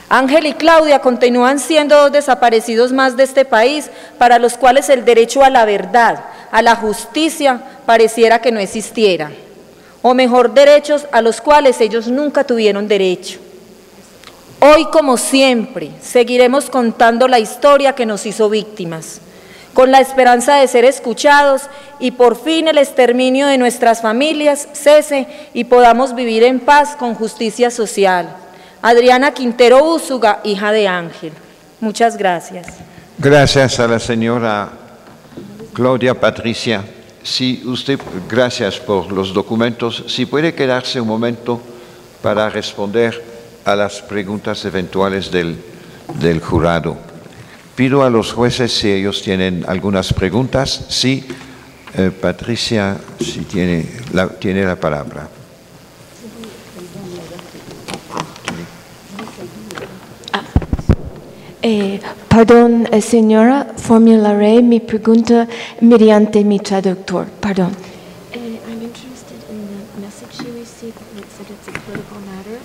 Ángel y Claudia continúan siendo dos desaparecidos más de este país, para los cuales el derecho a la verdad, a la justicia, pareciera que no existiera, o mejor, derechos a los cuales ellos nunca tuvieron derecho. Hoy, como siempre, seguiremos contando la historia que nos hizo víctimas, con la esperanza de ser escuchados y por fin el exterminio de nuestras familias cese y podamos vivir en paz con justicia social. Adriana Quintero Úsuga, hija de Ángel. Muchas gracias. Gracias a la señora Claudia Patricia. Si usted, gracias por los documentos. Si puede quedarse un momento para responder a las preguntas eventuales del jurado. Pido a los jueces si ellos tienen algunas preguntas. Sí, Patricia, si tiene la palabra. Perdón, señora, formularé mi pregunta mediante mi traductor. Perdón. I'm interested in the message she received that said it's a political matter.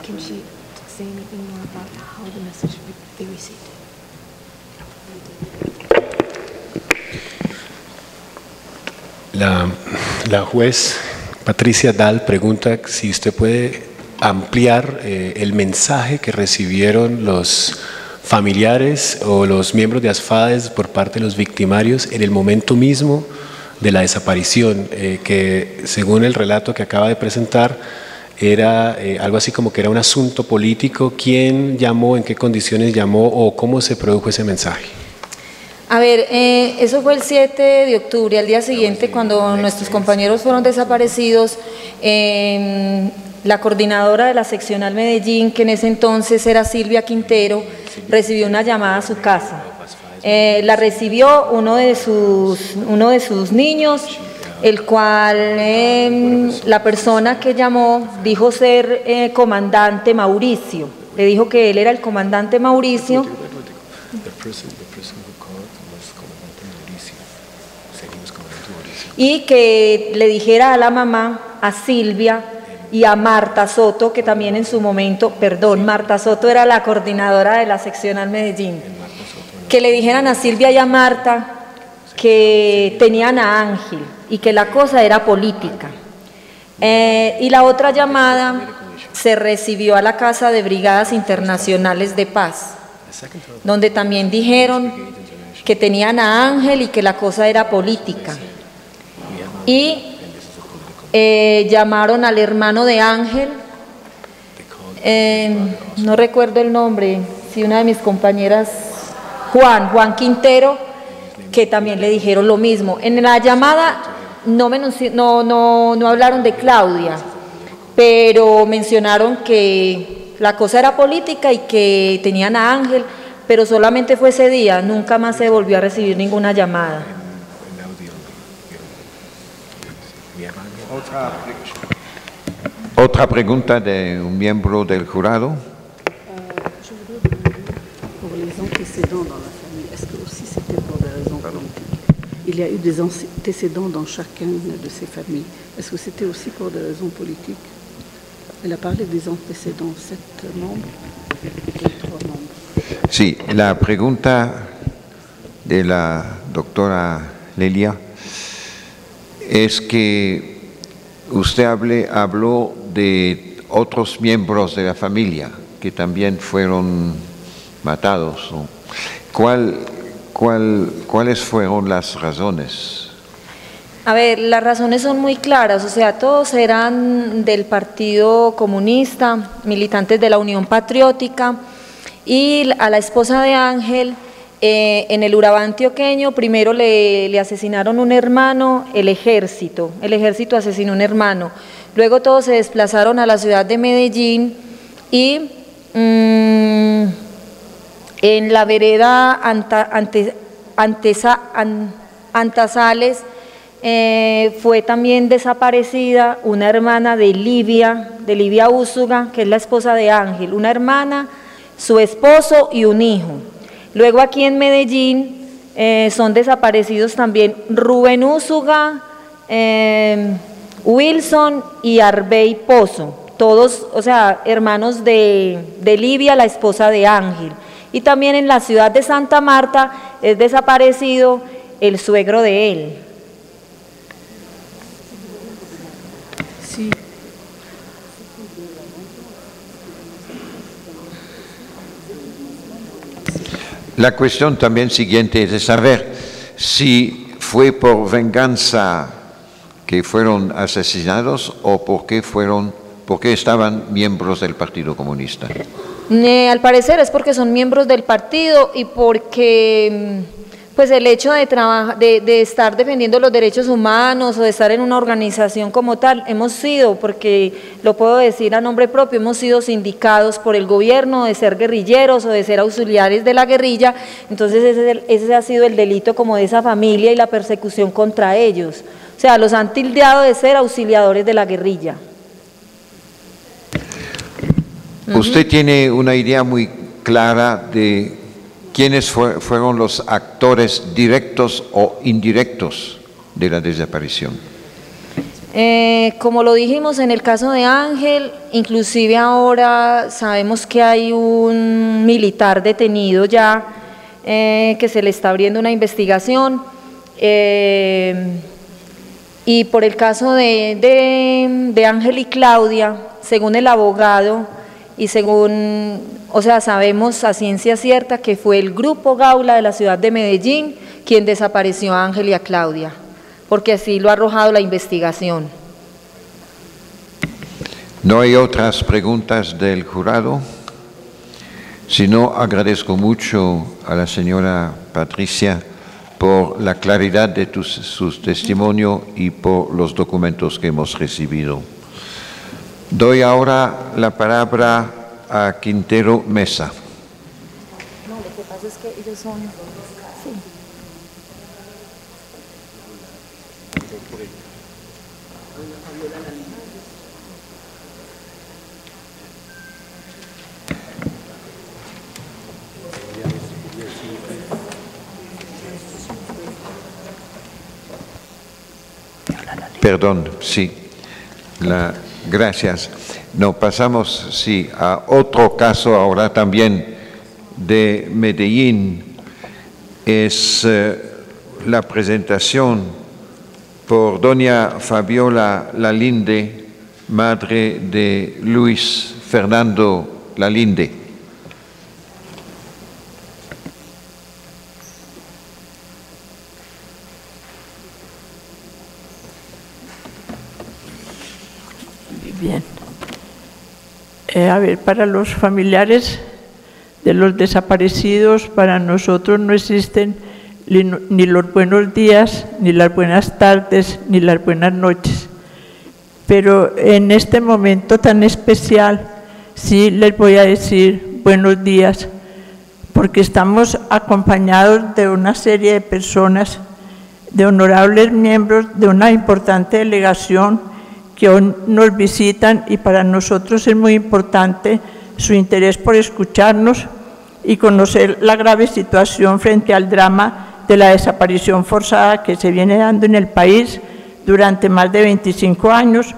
Can she say anything more about how the message would be received? La juez Patricia Dahl pregunta si usted puede ampliar el mensaje que recibieron los familiares o los miembros de ASFADES por parte de los victimarios en el momento mismo de la desaparición, que según el relato que acaba de presentar era algo así como que era un asunto político. ¿Quién llamó, en qué condiciones llamó o cómo se produjo ese mensaje? A ver, eso fue el 7 de octubre, al día siguiente, cuando nuestros compañeros fueron desaparecidos. La coordinadora de la seccional Medellín, que en ese entonces era Silvia Quintero, recibió una llamada a su casa. La recibió uno de sus niños, el cual la persona que llamó dijo ser comandante Mauricio. Le dijo que él era el comandante Mauricio. Y que le dijera a la mamá, a Silvia y a Marta Soto, que también en su momento, Marta Soto era la coordinadora de la seccional Medellín, que le dijeran a Silvia y a Marta que tenían a Ángel y que la cosa era política. Y la otra llamada se recibió a la Casa de Brigadas Internacionales de Paz, donde también dijeron que tenían a Ángel y que la cosa era política. Y llamaron al hermano de Ángel, no recuerdo el nombre, sí, una de mis compañeras, Juan Quintero, que también le dijeron lo mismo. En la llamada no hablaron de Claudia, pero mencionaron que la cosa era política y que tenían a Ángel, pero solamente fue ese día, nunca más se volvió a recibir ninguna llamada. Otra pregunta de un miembro del jurado. Pour les antécédents dans la famille, est-ce que aussi c'était pour des raisons politiques? Il y a eu des antécédents dans chacune de ces familles. Est-ce que c'était aussi pour des raisons politiques? Elle a parlé des antécédents, 7 membres et 3 membres. Sí, la pregunta de la doctora Lelia es que usted habló de otros miembros de la familia que también fueron matados. ¿Cuáles fueron las razones? A ver, las razones son muy claras, o sea, todos eran del Partido Comunista, militantes de la Unión Patriótica, y a la esposa de Ángel, en el Urabá antioqueño, primero le asesinaron un hermano, el ejército asesinó un hermano, luego todos se desplazaron a la ciudad de Medellín y en la vereda Antazales fue también desaparecida una hermana de Livia Úsuga, que es la esposa de Ángel, una hermana, su esposo y un hijo. Luego aquí en Medellín son desaparecidos también Rubén Úsuga, Wilson y Arbey Pozo, todos, o sea, hermanos de Livia, la esposa de Ángel. Y también en la ciudad de Santa Marta es desaparecido el suegro de él. Sí. La cuestión también siguiente es de saber si fue por venganza que fueron asesinados o porque estaban miembros del Partido Comunista. Al parecer es porque son miembros del partido y porque pues el hecho de estar defendiendo los derechos humanos o de estar en una organización como tal, hemos sido, porque lo puedo decir a nombre propio, hemos sido sindicados por el gobierno de ser guerrilleros o de ser auxiliares de la guerrilla. Entonces ese ha sido el delito como de esa familia y la persecución contra ellos. O sea, los han tildeado de ser auxiliadores de la guerrilla. ¿Usted tiene una idea muy clara de quiénes fueron los actores directos o indirectos de la desaparición? Como lo dijimos en el caso de Ángel, inclusive ahora sabemos que hay un militar detenido ya, que se le está abriendo una investigación, y por el caso de Ángel y Claudia, según el abogado, y según, o sea, sabemos a ciencia cierta que fue el Grupo Gaula de la ciudad de Medellín quien desapareció a Ángel y a Claudia, porque así lo ha arrojado la investigación. ¿No hay otras preguntas del jurado? Si no, agradezco mucho a la señora Patricia por la claridad de su testimonio y por los documentos que hemos recibido. Doy ahora la palabra a Quintero Mesa. No, lo que pasa es que ellos son... Sí. Perdón, sí. Gracias. No, pasamos, sí, a otro caso ahora también de Medellín. Es la presentación por doña Fabiola Lalinde, madre de Luis Fernando Lalinde. Bien. A ver, para los familiares de los desaparecidos, para nosotros no existen ni los buenos días, ni las buenas tardes, ni las buenas noches. Pero en este momento tan especial, sí les voy a decir buenos días, porque estamos acompañados de una serie de personas, de honorables miembros de una importante delegación que hoy nos visitan, y para nosotros es muy importante su interés por escucharnos y conocer la grave situación frente al drama de la desaparición forzada que se viene dando en el país durante más de 25 años,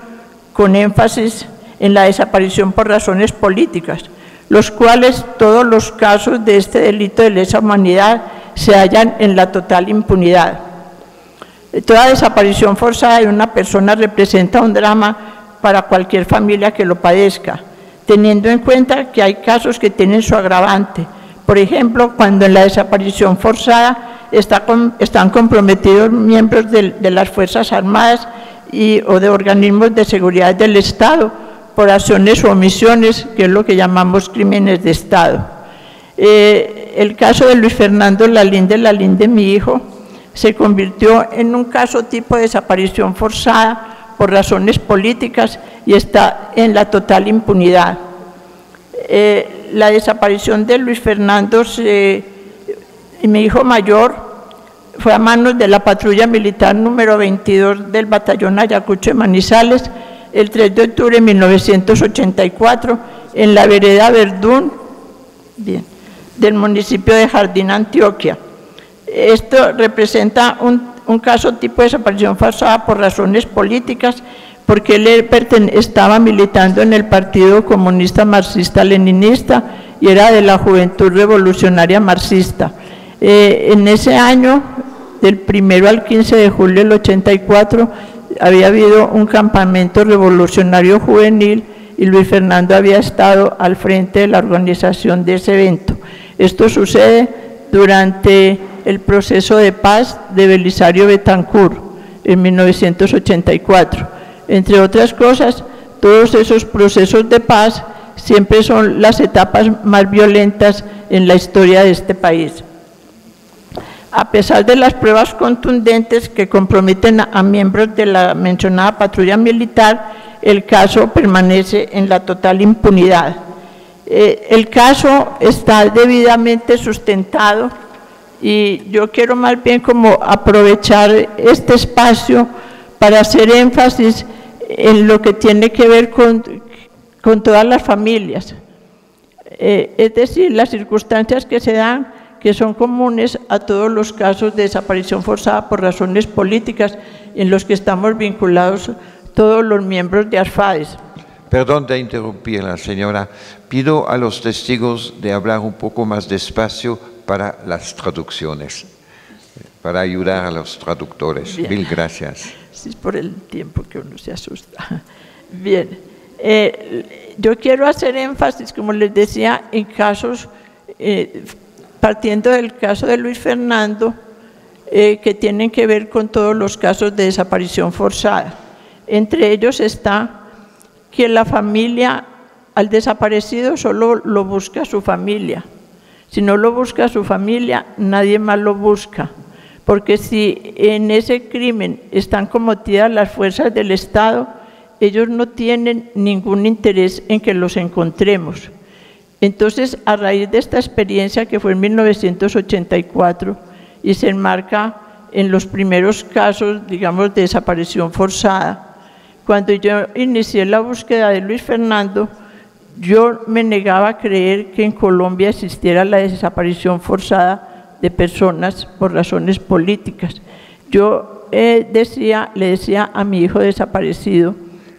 con énfasis en la desaparición por razones políticas, los cuales todos los casos de este delito de lesa humanidad se hallan en la total impunidad. Toda desaparición forzada de una persona representa un drama para cualquier familia que lo padezca, teniendo en cuenta que hay casos que tienen su agravante. Por ejemplo, cuando en la desaparición forzada están comprometidos miembros de las Fuerzas Armadas o de organismos de seguridad del Estado por acciones o omisiones, que es lo que llamamos crímenes de Estado. El caso de Luis Fernando Lalinde, mi hijo, se convirtió en un caso tipo de desaparición forzada por razones políticas y está en la total impunidad. La desaparición de Luis Fernando, mi hijo mayor, fue a manos de la patrulla militar número 22 del batallón Ayacucho de Manizales el 3 de octubre de 1984 en la vereda Verdún, del municipio de Jardín, Antioquia. Esto representa un caso tipo de desaparición forzada por razones políticas, porque él estaba militando en el Partido Comunista Marxista-Leninista y era de la Juventud Revolucionaria Marxista. En ese año, del 1 al 15 de julio del 84, había habido un campamento revolucionario juvenil y Luis Fernando había estado al frente de la organización de ese evento. Esto sucede durante el proceso de paz de Belisario Betancur en 1984. Entre otras cosas, todos esos procesos de paz siempre son las etapas más violentas en la historia de este país. A pesar de las pruebas contundentes que comprometen a miembros de la mencionada patrulla militar, el caso permanece en la total impunidad. El caso está debidamente sustentado y yo quiero más bien como aprovechar este espacio para hacer énfasis en lo que tiene que ver con todas las familias. Es decir, las circunstancias que se dan, que son comunes a todos los casos de desaparición forzada por razones políticas en los que estamos vinculados todos los miembros de ASFAES. Perdón de interrumpirla, señora. Pido a los testigos de hablar un poco más despacio para las traducciones, para ayudar a los traductores. Bien. Mil gracias. Sí, es por el tiempo que uno se asusta. Bien, yo quiero hacer énfasis, como les decía, en casos, partiendo del caso de Luis Fernando, que tienen que ver con todos los casos de desaparición forzada. Entre ellos está que la familia, al desaparecido solo lo busca su familia. Si no lo busca su familia, nadie más lo busca. Porque si en ese crimen están cometidas las fuerzas del Estado, ellos no tienen ningún interés en que los encontremos. Entonces, a raíz de esta experiencia que fue en 1984 y se enmarca en los primeros casos, digamos, de desaparición forzada, cuando yo inicié la búsqueda de Luis Fernando, yo me negaba a creer que en Colombia existiera la desaparición forzada de personas por razones políticas. Yo le decía a mi hijo desaparecido,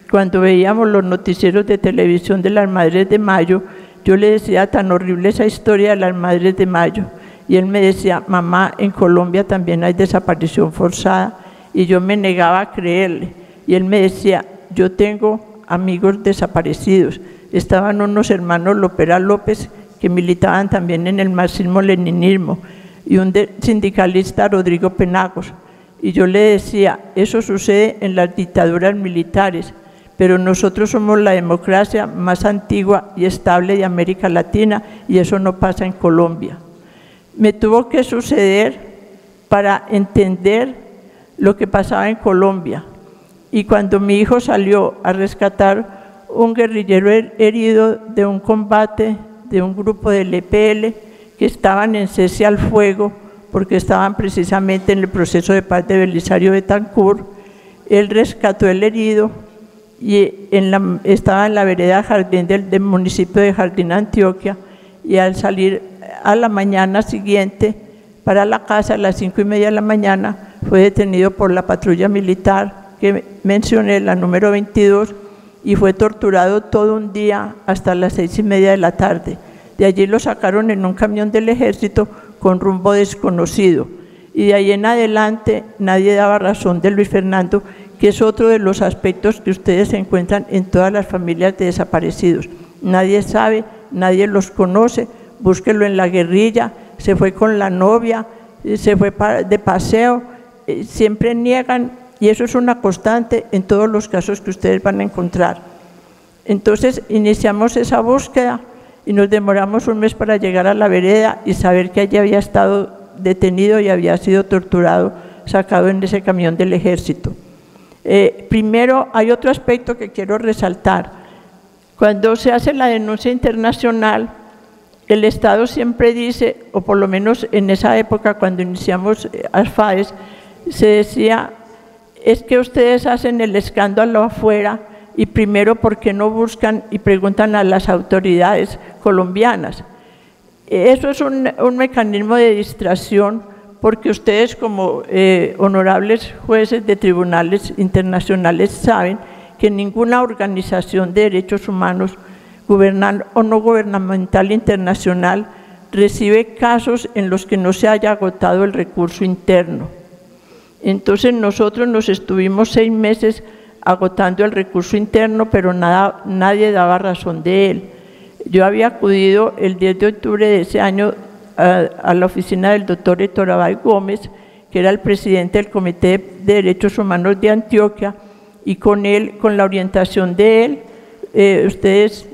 cuando veíamos los noticieros de televisión de las Madres de Mayo, yo le decía tan horrible esa historia de las Madres de Mayo, y él me decía, mamá, en Colombia también hay desaparición forzada, y yo me negaba a creerle, y él me decía, yo tengo amigos desaparecidos. Estaban unos hermanos Lopera López que militaban también en el marxismo-leninismo, y un sindicalista, Rodrigo Penagos, y yo le decía, eso sucede en las dictaduras militares, pero nosotros somos la democracia más antigua y estable de América Latina y eso no pasa en Colombia. Me tuvo que suceder para entender lo que pasaba en Colombia. Y cuando mi hijo salió a rescatar un guerrillero herido de un combate de un grupo del EPL que estaban en cese al fuego porque estaban precisamente en el proceso de paz de Belisario Betancur, él rescató el herido y estaba en la vereda Jardín del municipio de Jardín, Antioquia, y al salir a la mañana siguiente para la casa a las 5:30 de la mañana fue detenido por la patrulla militar que mencioné, la número 22, y fue torturado todo un día hasta las 6:30 de la tarde. De allí lo sacaron en un camión del ejército con rumbo desconocido y de ahí en adelante nadie daba razón de Luis Fernando, que es otro de los aspectos que ustedes encuentran en todas las familias de desaparecidos. Nadie sabe, nadie los conoce, búsquelo en la guerrilla, se fue con la novia, se fue de paseo, siempre niegan, y eso es una constante en todos los casos que ustedes van a encontrar. Entonces iniciamos esa búsqueda y nos demoramos un mes para llegar a la vereda y saber que allí había estado detenido y había sido torturado, sacado en ese camión del ejército. Primero, hay otro aspecto que quiero resaltar. Cuando se hace la denuncia internacional, el Estado siempre dice, o por lo menos en esa época cuando iniciamos ASFAES, se decía, es que ustedes hacen el escándalo afuera y primero, ¿por qué no buscan y preguntan a las autoridades colombianas? Eso es un mecanismo de distracción, porque ustedes como honorables jueces de tribunales internacionales saben que ninguna organización de derechos humanos, gubernamental o no gubernamental internacional, recibe casos en los que no se haya agotado el recurso interno. Entonces nosotros nos estuvimos 6 meses agotando el recurso interno, pero nadie daba razón de él. Yo había acudido el 10 de octubre de ese año a la oficina del doctor Héctor Abay Gómez, que era el presidente del Comité de Derechos Humanos de Antioquia, y con él, con la orientación de él, ustedes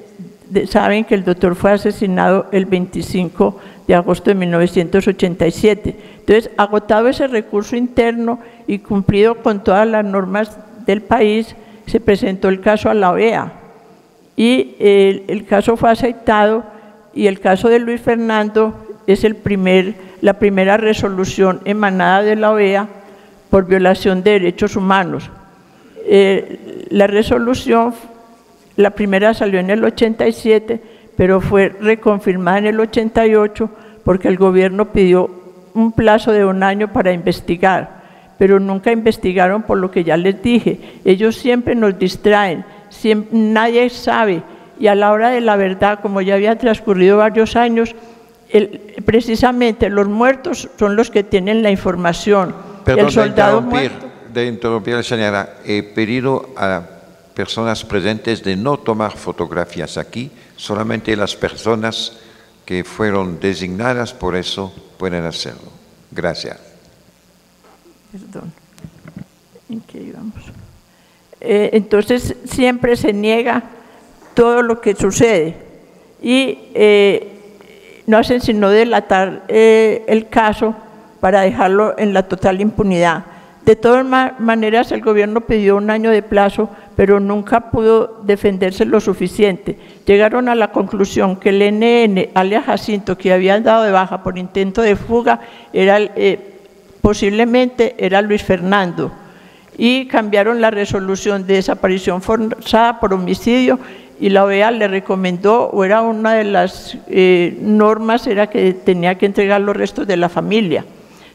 saben que el doctor fue asesinado el 25 de agosto de 1987. Entonces, agotado ese recurso interno y cumplido con todas las normas del país, se presentó el caso a la OEA y el caso fue aceptado, y el caso de Luis Fernando es la primera resolución emanada de la OEA por violación de derechos humanos. La resolución, la primera salió en el 87, pero fue reconfirmada en el 88 porque el gobierno pidió un plazo de 1 año para investigar, pero nunca investigaron por lo que ya les dije. Ellos siempre nos distraen, nadie sabe, y a la hora de la verdad, como ya había transcurrido varios años, precisamente los muertos son los que tienen la información. Perdón, el soldado muerto. de interrumpir, señora. He pedido a personas presentes de no tomar fotografías aquí, solamente las personas que fueron designadas por eso pueden hacerlo. Gracias. Perdón, ¿en qué íbamos? Entonces siempre se niega todo lo que sucede y no hacen sino delatar el caso para dejarlo en la total impunidad. De todas maneras, el gobierno pidió 1 año de plazo, pero nunca pudo defenderse lo suficiente. Llegaron a la conclusión que el NN, alias Jacinto, que habían dado de baja por intento de fuga, posiblemente era Luis Fernando, y cambiaron la resolución de desaparición forzada por homicidio, y la OEA le recomendó, o era una de las normas, era que tenía que entregar los restos de la familia.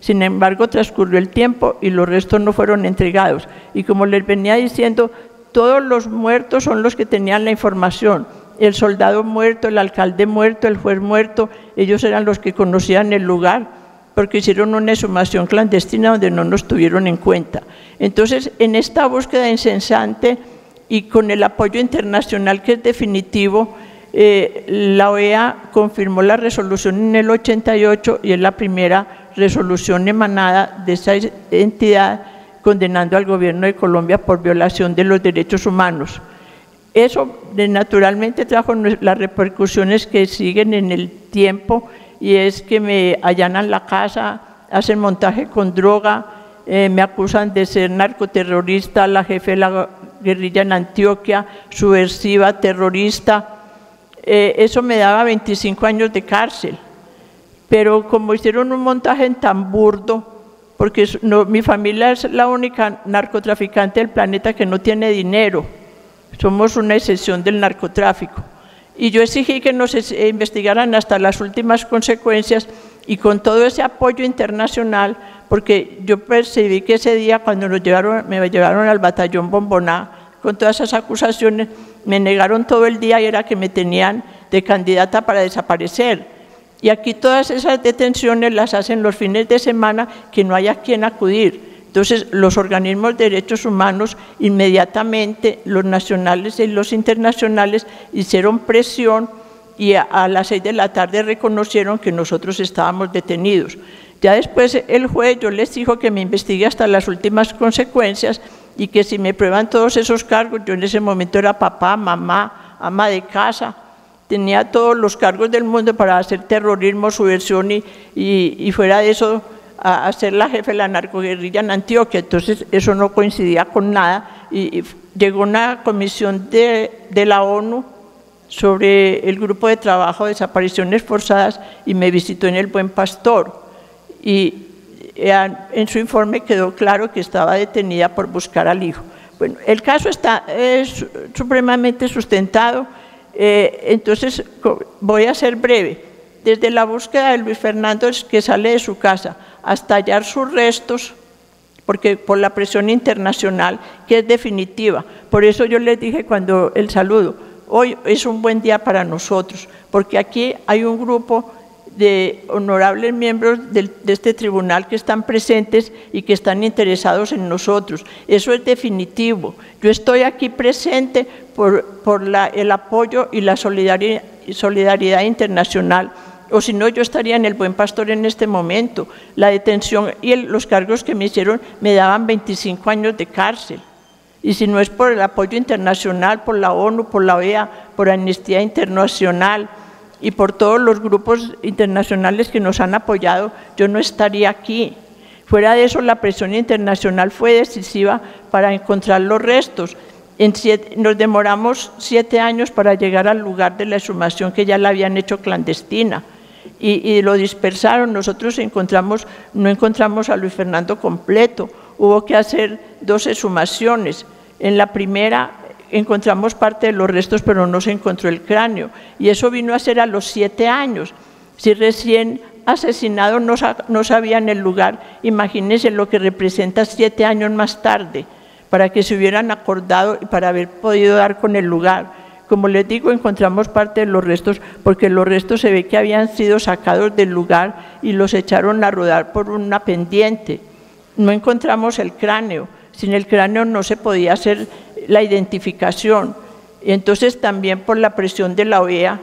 Sin embargo, transcurrió el tiempo y los restos no fueron entregados. Y como les venía diciendo, todos los muertos son los que tenían la información. El soldado muerto, el alcalde muerto, el juez muerto, ellos eran los que conocían el lugar, porque hicieron una exhumación clandestina donde no nos tuvieron en cuenta. Entonces, en esta búsqueda incesante y con el apoyo internacional que es definitivo, la OEA confirmó la resolución en el 88 y es la primera resolución emanada de esa entidad condenando al gobierno de Colombia por violación de los derechos humanos. Eso naturalmente trajo las repercusiones que siguen en el tiempo, y es que me allanan la casa, hacen montaje con droga, me acusan de ser narcoterrorista, la jefe de la guerrilla en Antioquia, subversiva, terrorista. Eso me daba 25 años de cárcel, pero como hicieron un montaje tan burdo, porque mi familia es la única narcotraficante del planeta que no tiene dinero, somos una excepción del narcotráfico, y yo exigí que nos investigaran hasta las últimas consecuencias, y con todo ese apoyo internacional, porque yo percibí que ese día cuando me llevaron al batallón Bomboná, con todas esas acusaciones, me negaron todo el día y era que me tenían de candidata para desaparecer. Y aquí todas esas detenciones las hacen los fines de semana que no hay a quien acudir. Entonces, los organismos de derechos humanos inmediatamente, los nacionales y los internacionales, hicieron presión y a las 6 de la tarde reconocieron que nosotros estábamos detenidos. Ya después el juez, yo les dijo que me investigue hasta las últimas consecuencias y que si me prueban todos esos cargos, yo en ese momento era papá, mamá, ama de casa, tenía todos los cargos del mundo para hacer terrorismo, subversión y fuera de eso, a ser la jefe de la narcoguerrilla en Antioquia. Entonces eso no coincidía con nada y llegó una comisión de la ONU sobre el grupo de trabajo de desapariciones forzadas y me visitó en el Buen Pastor y en su informe quedó claro que estaba detenida por buscar al hijo. Bueno, el caso es supremamente sustentado, entonces voy a ser breve. Desde la búsqueda de Luis Fernando, que sale de su casa, hasta hallar sus restos, porque por la presión internacional, que es definitiva. Por eso yo les dije cuando el saludo, hoy es un buen día para nosotros, porque aquí hay un grupo de honorables miembros de este tribunal que están presentes y que están interesados en nosotros. Eso es definitivo. Yo estoy aquí presente por el apoyo y la solidaridad internacional, o si no, yo estaría en el Buen Pastor en este momento. La detención y los cargos que me hicieron me daban 25 años de cárcel. Y si no es por el apoyo internacional, por la ONU, por la OEA, por Amnistía Internacional y por todos los grupos internacionales que nos han apoyado, yo no estaría aquí. Fuera de eso, la presión internacional fue decisiva para encontrar los restos. Nos demoramos 7 años para llegar al lugar de la exhumación, que ya la habían hecho clandestina, y lo dispersaron. Nosotros no encontramos a Luis Fernando completo, hubo que hacer 2 exhumaciones. En la primera encontramos parte de los restos, pero no se encontró el cráneo, y eso vino a ser a los 7 años. Si recién asesinado no sabían el lugar, imagínense lo que representa 7 años más tarde, para que se hubieran acordado y para haber podido dar con el lugar. Como les digo, encontramos parte de los restos, porque los restos se ve que habían sido sacados del lugar y los echaron a rodar por una pendiente. No encontramos el cráneo. Sin el cráneo no se podía hacer la identificación. Entonces, también por la presión de la OEA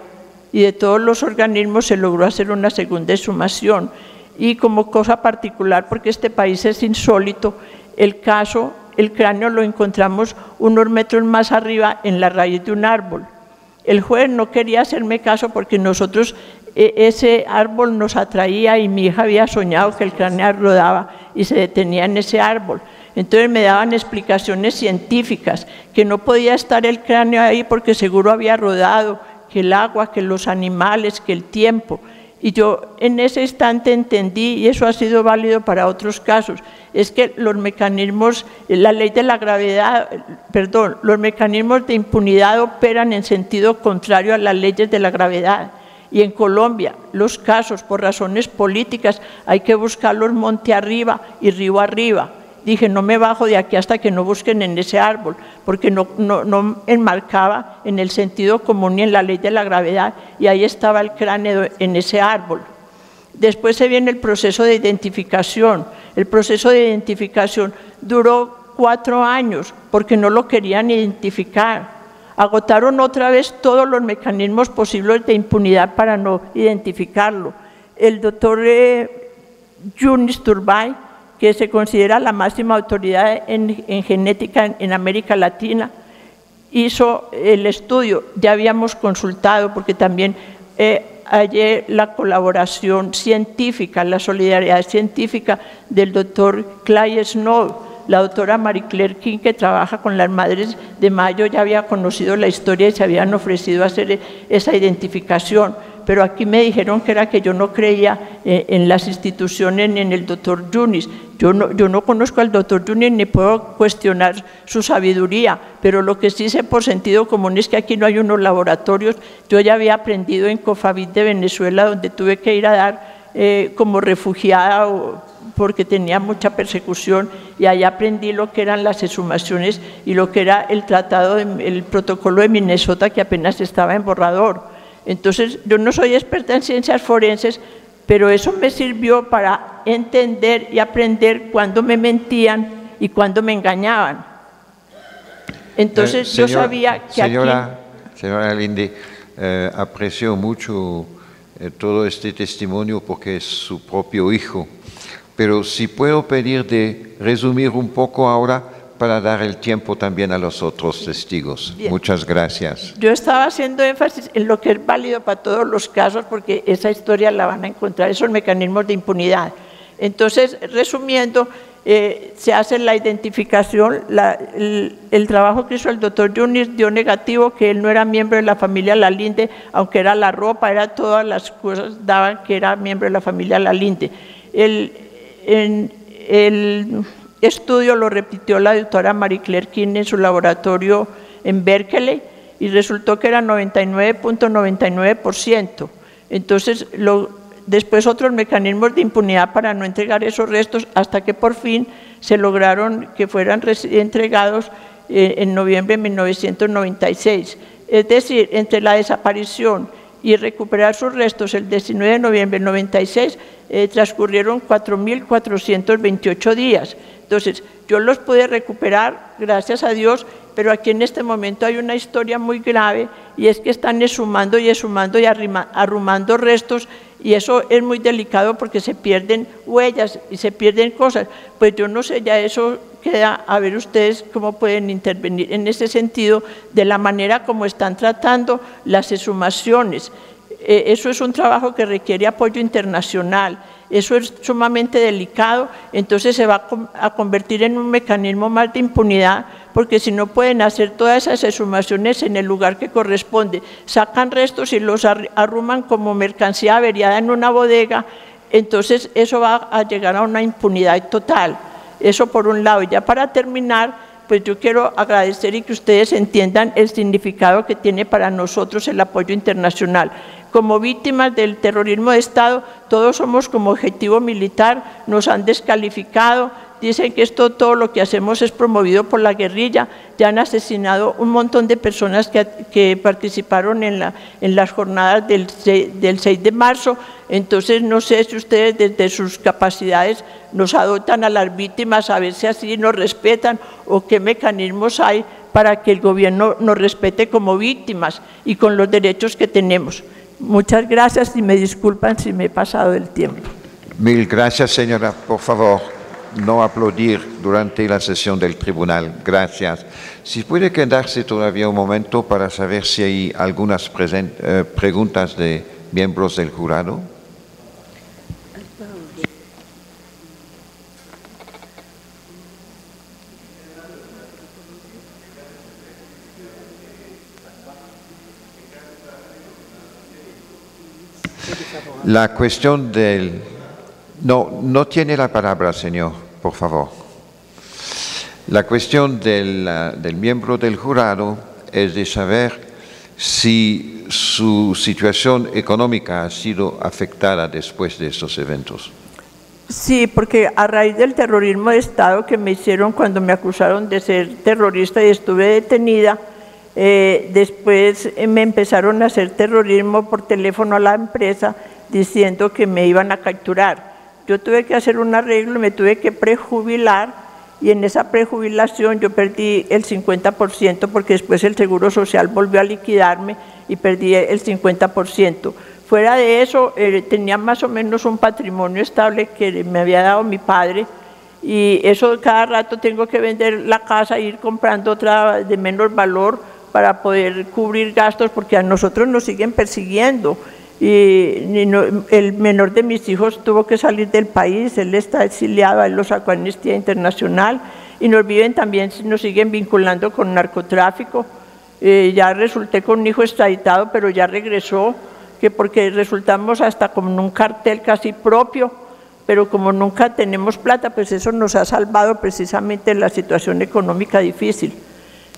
y de todos los organismos se logró hacer una segunda exhumación. Y como cosa particular, porque este país es insólito, el cráneo lo encontramos unos metros más arriba en la raíz de un árbol. El juez no quería hacerme caso porque nosotros, ese árbol nos atraía y mi hija había soñado que el cráneo rodaba y se detenía en ese árbol. Entonces me daban explicaciones científicas, que no podía estar el cráneo ahí porque seguro había rodado, que el agua, que los animales, que el tiempo. Y yo en ese instante entendí, y eso ha sido válido para otros casos, es que los mecanismos, la ley de la gravedad, los mecanismos de impunidad operan en sentido contrario a las leyes de la gravedad. Y en Colombia, los casos por razones políticas hay que buscarlos monte arriba y río arriba. Dije, no me bajo de aquí hasta que no busquen en ese árbol, porque no enmarcaba en el sentido común ni en la ley de la gravedad, y ahí estaba el cráneo en ese árbol. Después se viene el proceso de identificación. El proceso de identificación duró 4 años, porque no lo querían identificar. Agotaron otra vez todos los mecanismos posibles de impunidad para no identificarlo. El doctor Yunis Turbay, que se considera la máxima autoridad en genética en América Latina, hizo el estudio. Ya habíamos consultado, porque también hallé la colaboración científica, la solidaridad científica del doctor Clay Snow. La doctora Marie Claire King, que trabaja con las Madres de Mayo, ya había conocido la historia y se habían ofrecido a hacer esa identificación. Pero aquí me dijeron que era que yo no creía en las instituciones ni en el doctor Yunis. Yo no conozco al doctor Yunis ni puedo cuestionar su sabiduría, pero lo que sí sé por sentido común es que aquí no hay unos laboratorios. Yo ya había aprendido en Cofavit de Venezuela, donde tuve que ir a dar como refugiada porque tenía mucha persecución, y allá aprendí lo que eran las exhumaciones y lo que era el protocolo de Minnesota, que apenas estaba en borrador. Entonces, yo no soy experta en ciencias forenses, pero eso me sirvió para entender y aprender cuándo me mentían y cuándo me engañaban. Entonces, yo sabía que Señora Linde, aprecio mucho todo este testimonio porque es su propio hijo, pero si puedo pedir de resumir un poco ahora para dar el tiempo también a los otros testigos. Bien. Muchas gracias. Yo estaba haciendo énfasis en lo que es válido para todos los casos, porque esa historia la van a encontrar, esos mecanismos de impunidad. Entonces, resumiendo, se hace la identificación, el trabajo que hizo el doctor Yunis dio negativo, que él no era miembro de la familia Lalinde, aunque era la ropa, era todas las cosas, daban que era miembro de la familia Lalinde. El estudio lo repitió la doctora Marie Claire King en su laboratorio en Berkeley y resultó que era 99.99%. Entonces, después otros mecanismos de impunidad para no entregar esos restos, hasta que por fin se lograron que fueran entregados en noviembre de 1996. Es decir, entre la desaparición y recuperar sus restos el 19 de noviembre del 96, transcurrieron 4.428 días. Entonces, yo los pude recuperar, gracias a Dios, pero aquí en este momento hay una historia muy grave, y es que están exhumando y arrumando restos, y eso es muy delicado porque se pierden huellas y se pierden cosas. Pues yo no sé, ya eso queda a ver ustedes cómo pueden intervenir en ese sentido, de la manera como están tratando las exhumaciones. Eso es un trabajo que requiere apoyo internacional, eso es sumamente delicado, entonces se va a convertir en un mecanismo más de impunidad, porque si no pueden hacer todas esas exhumaciones en el lugar que corresponde, sacan restos y los arruman como mercancía averiada en una bodega, entonces eso va a llegar a una impunidad total. Eso por un lado. Y ya para terminar, pues yo quiero agradecer y que ustedes entiendan el significado que tiene para nosotros el apoyo internacional. Como víctimas del terrorismo de Estado, todos somos como objetivo militar, nos han descalificado, dicen que todo lo que hacemos es promovido por la guerrilla, ya han asesinado un montón de personas que participaron en las jornadas del 6 de marzo, entonces no sé si ustedes desde sus capacidades nos adoptan a las víctimas, a ver si así nos respetan o qué mecanismos hay para que el gobierno nos respete como víctimas y con los derechos que tenemos. Muchas gracias y me disculpan si me he pasado del tiempo. Mil gracias, señora. Por favor, no aplaudir durante la sesión del tribunal. Gracias. Si puede quedarse todavía un momento para saber si hay algunas preguntas de miembros del jurado. La cuestión del... No tiene la palabra, señor, por favor. La cuestión del miembro del jurado es de saber si su situación económica ha sido afectada después de estos eventos. Sí, porque a raíz del terrorismo de Estado que me hicieron cuando me acusaron de ser terrorista y estuve detenida, después me empezaron a hacer terrorismo por teléfono a la empresa diciendo que me iban a capturar. Yo tuve que hacer un arreglo y me tuve que prejubilar, y en esa prejubilación yo perdí el 50% porque después el Seguro Social volvió a liquidarme y perdí el 50%. Fuera de eso, tenía más o menos un patrimonio estable que me había dado mi padre, y eso cada rato tengo que vender la casa e ir comprando otra de menor valor para poder cubrir gastos, porque a nosotros nos siguen persiguiendo. Y el menor de mis hijos tuvo que salir del país, él está exiliado, él lo sacó a Amnistía Internacional, y nos siguen vinculando con narcotráfico. Ya resulté con un hijo extraditado, pero ya regresó, que porque resultamos hasta como en un cartel casi propio, pero como nunca tenemos plata, pues eso nos ha salvado precisamente la situación económica difícil.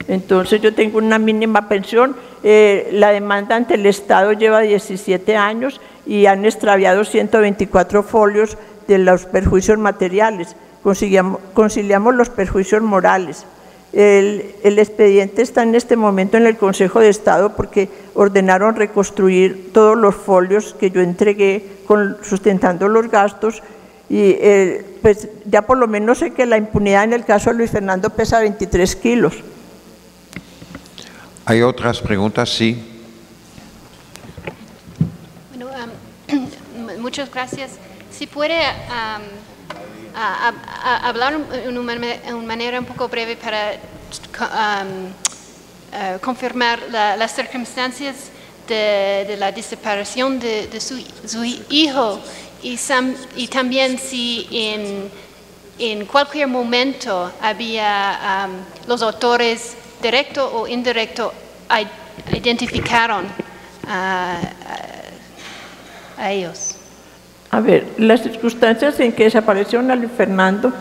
Entonces yo tengo una mínima pensión, la demanda ante el Estado lleva 17 años y han extraviado 124 folios de los perjuicios materiales, conciliamos los perjuicios morales. El expediente está en este momento en el Consejo de Estado porque ordenaron reconstruir todos los folios que yo entregué sustentando los gastos, y pues ya por lo menos sé que la impunidad en el caso de Luis Fernando pesa 23 kilos. ¿Hay otras preguntas? Sí. Bueno, muchas gracias. Si puede hablar en una manera un poco breve para confirmar las circunstancias de la desaparición de su hijo, y también si en cualquier momento había los autores directo o indirecto identificaron a ellos. A ver, las circunstancias en que desapareció Luis Fernando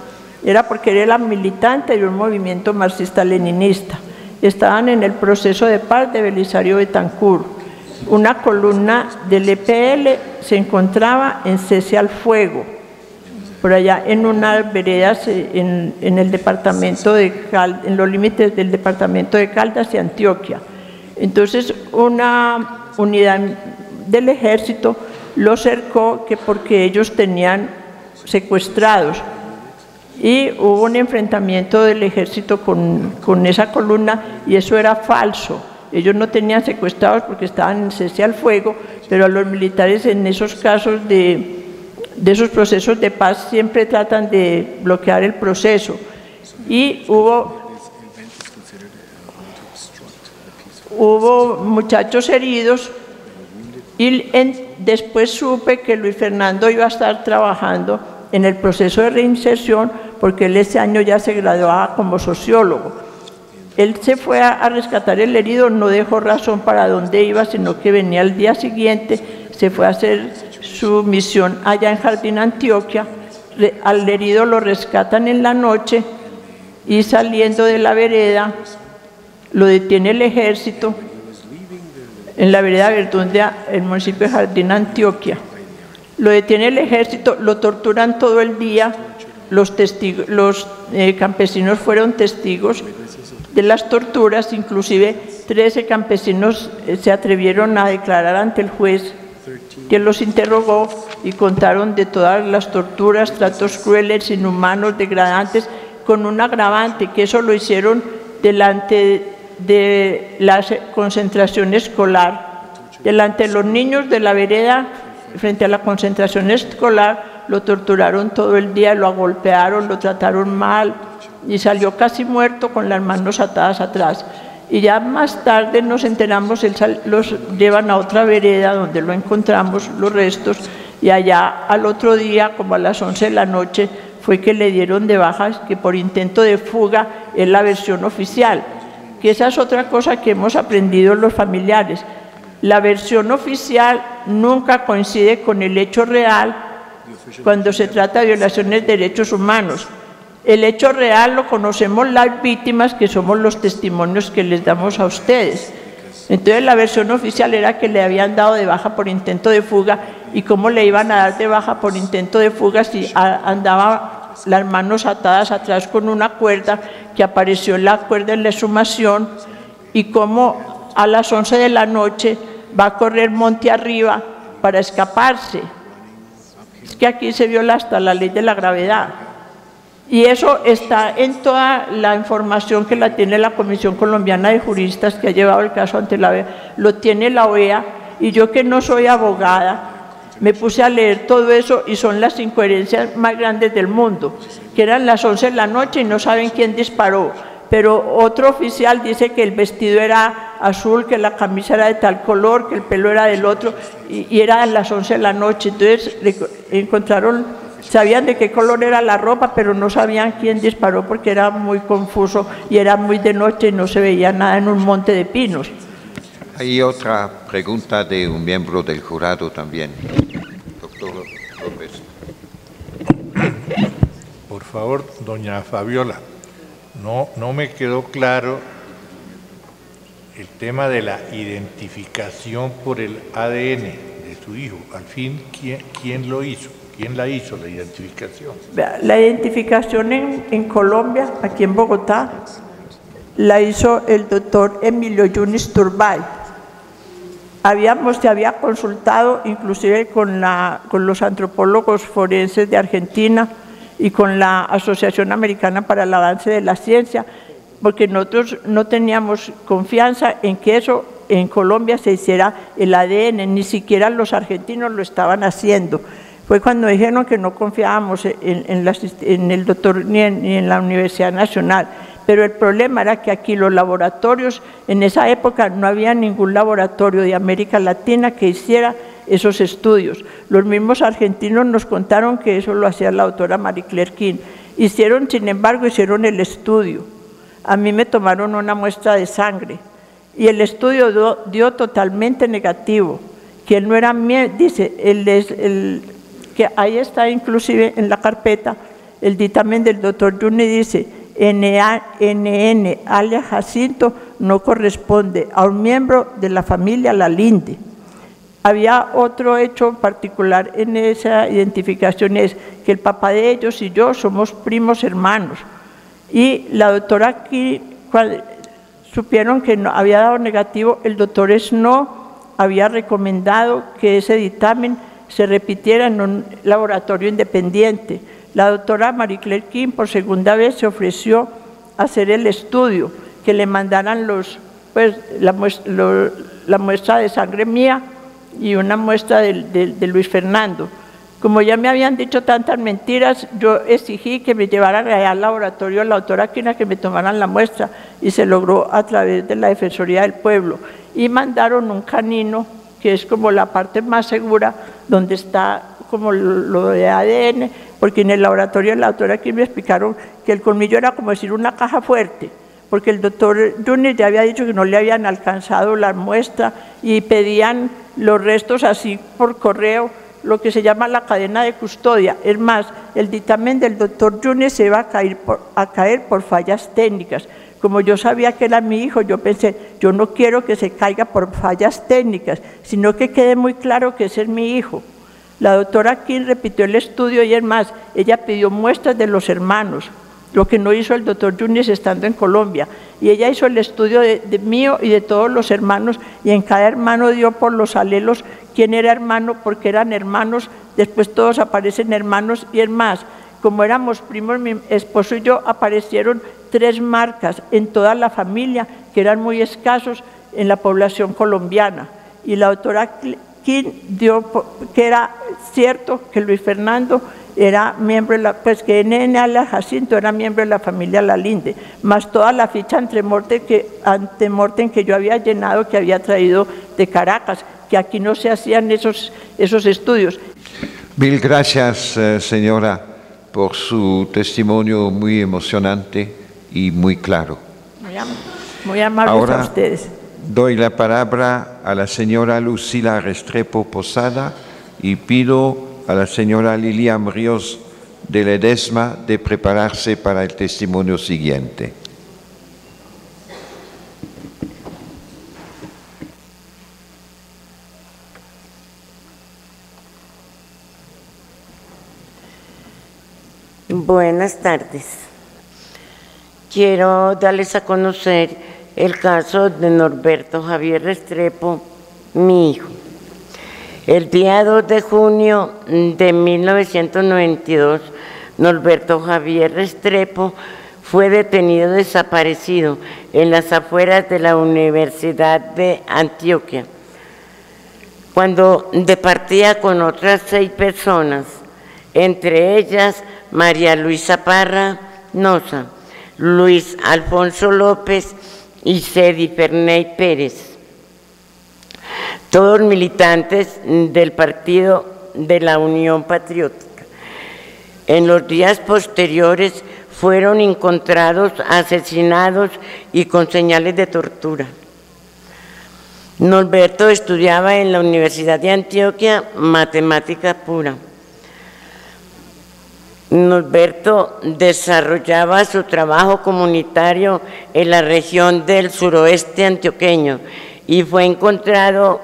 era porque era militante de un movimiento marxista-leninista. Estaban en el proceso de paz de Belisario Betancur. una columna del EPL se encontraba en Cese al Fuego, por allá en unas veredas en el departamento de en los límites del departamento de Caldas y Antioquia. Entonces una unidad del ejército lo cercó porque ellos tenían secuestrados y hubo un enfrentamiento del ejército con esa columna y eso era falso. Ellos no tenían secuestrados porque estaban en cese al fuego, pero a los militares en esos casos de esos procesos de paz siempre tratan de bloquear el proceso. Y hubo muchachos heridos y después supe que Luis Fernando iba a estar trabajando en el proceso de reinserción porque él ese año ya se graduaba como sociólogo. Él se fue a rescatar el herido, no dejó razón para dónde iba, sino que venía al día siguiente, se fue a hacer su misión allá en Jardín, Antioquia. Al herido lo rescatan en la noche y saliendo de la vereda lo detiene el ejército en la vereda Verdundia, el municipio de Jardín, Antioquia. Lo detiene el ejército, lo torturan todo el día, los campesinos fueron testigos de las torturas, inclusive 13 campesinos se atrevieron a declarar ante el juez que los interrogó y contaron de todas las torturas, tratos crueles, inhumanos, degradantes, con un agravante, que eso lo hicieron delante de la concentración escolar, delante de los niños de la vereda, frente a la concentración escolar, lo torturaron todo el día, lo agolpearon, lo trataron mal y salió casi muerto con las manos atadas atrás. Y ya más tarde nos enteramos, los llevan a otra vereda donde lo encontramos, los restos, y allá al otro día, como a las 11 de la noche, fue que le dieron de baja, que por intento de fuga es la versión oficial, que esa es otra cosa que hemos aprendido los familiares. La versión oficial nunca coincide con el hecho real cuando se trata de violaciones de derechos humanos. El hecho real lo conocemos las víctimas, que somos los testimonios que les damos a ustedes. Entonces la versión oficial era que le habían dado de baja por intento de fuga, y cómo le iban a dar de baja por intento de fuga si andaba las manos atadas atrás con una cuerda, que apareció la cuerda en la exhumación, y cómo a las 11 de la noche va a correr monte arriba para escaparse. Es que aquí se viola hasta la ley de la gravedad. Y eso está en toda la información que la tiene la Comisión Colombiana de Juristas, que ha llevado el caso ante la OEA, lo tiene la OEA, y yo, que no soy abogada, me puse a leer todo eso, y son las incoherencias más grandes del mundo, que eran las 11 de la noche y no saben quién disparó, pero otro oficial dice que el vestido era azul, que la camisa era de tal color, que el pelo era del otro, y era a las 11 de la noche. Entonces encontraron... Sabían de qué color era la ropa, pero no sabían quién disparó porque era muy confuso y era muy de noche y no se veía nada en un monte de pinos. Hay otra pregunta de un miembro del jurado también. Doctor López. Por favor, doña Fabiola, no me quedó claro el tema de la identificación por el ADN de su hijo. Al fin, ¿quién lo hizo? ¿Quién la hizo, la identificación? La identificación en Colombia, aquí en Bogotá, la hizo el doctor Emilio Yunis Turbay. Se había consultado inclusive con los antropólogos forenses de Argentina y con la Asociación Americana para el Avance de la Ciencia, porque nosotros no teníamos confianza en que eso en Colombia se hiciera el ADN, ni siquiera los argentinos lo estaban haciendo. Fue cuando dijeron que no confiábamos en el doctor ni en la Universidad Nacional. Pero el problema era que aquí los laboratorios, en esa época no había ningún laboratorio de América Latina que hiciera esos estudios. Los mismos argentinos nos contaron que eso lo hacía la doctora Marie Claire King. Sin embargo, hicieron el estudio. A mí me tomaron una muestra de sangre y el estudio dio totalmente negativo, que él no era mío, dice, que ahí está inclusive en la carpeta, el dictamen del doctor Yuni dice, NN alias Jacinto no corresponde a un miembro de la familia Lalinde. Había otro hecho particular en esa identificación, es que el papá de ellos y yo somos primos hermanos. Y la doctora aquí, cuando supieron que no, había dado negativo, el doctor Snow había recomendado que ese dictamen se repitiera en un laboratorio independiente. La doctora Marie Claire King por segunda vez se ofreció a hacer el estudio, que le mandaran la muestra de sangre mía y una muestra de Luis Fernando. Como ya me habían dicho tantas mentiras, yo exigí que me llevaran allá al laboratorio a la doctora Quina que me tomaran la muestra y se logró a través de la Defensoría del Pueblo. Y mandaron un canino, que es como la parte más segura, donde está como lo de ADN, porque en el laboratorio de la doctora Quina me explicaron que el colmillo era como decir una caja fuerte, porque el doctor Junior ya había dicho que no le habían alcanzado la muestra y pedían los restos así por correo, lo que se llama la cadena de custodia. Es más, el dictamen del doctor Junior se iba a caer por fallas técnicas. Como yo sabía que era mi hijo, yo pensé, yo no quiero que se caiga por fallas técnicas, sino que quede muy claro que ese es mi hijo. La doctora King repitió el estudio y es más, ella pidió muestras de los hermanos, lo que no hizo el doctor Yunis estando en Colombia. Y ella hizo el estudio de mío y de todos los hermanos, y en cada hermano dio por los alelos quién era hermano, porque eran hermanos, después todos aparecen hermanos, y es más, como éramos primos, mi esposo y yo, aparecieron 3 marcas en toda la familia, que eran muy escasos en la población colombiana. Y la doctora King dio que era cierto que Luis Fernando era miembro de que N.N. Jacinto era miembro de la familia Lalinde, más toda la ficha antemortem que yo había llenado, que había traído de Caracas, que aquí no se hacían esos estudios. Mil gracias, señora, por su testimonio muy emocionante y muy claro. Muy amables. Ahora, a ustedes. Doy la palabra a la señora Lucila Restrepo Posada y pido a la señora Lilian Ríos de Ledesma de prepararse para el testimonio siguiente. Buenas tardes. Quiero darles a conocer el caso de Norberto Javier Restrepo, mi hijo. El día 2 de junio de 1992, Norberto Javier Restrepo fue detenido desaparecido en las afueras de la Universidad de Antioquia, cuando departía con otras 6 personas, entre ellas María Luisa Parra Noza, Luis Alfonso López y Cedi Ferney Pérez, todos militantes del Partido de la Unión Patriótica. En los días posteriores fueron encontrados asesinados y con señales de tortura. Norberto estudiaba en la Universidad de Antioquia matemática pura. Norberto desarrollaba su trabajo comunitario en la región del suroeste antioqueño y fue encontrado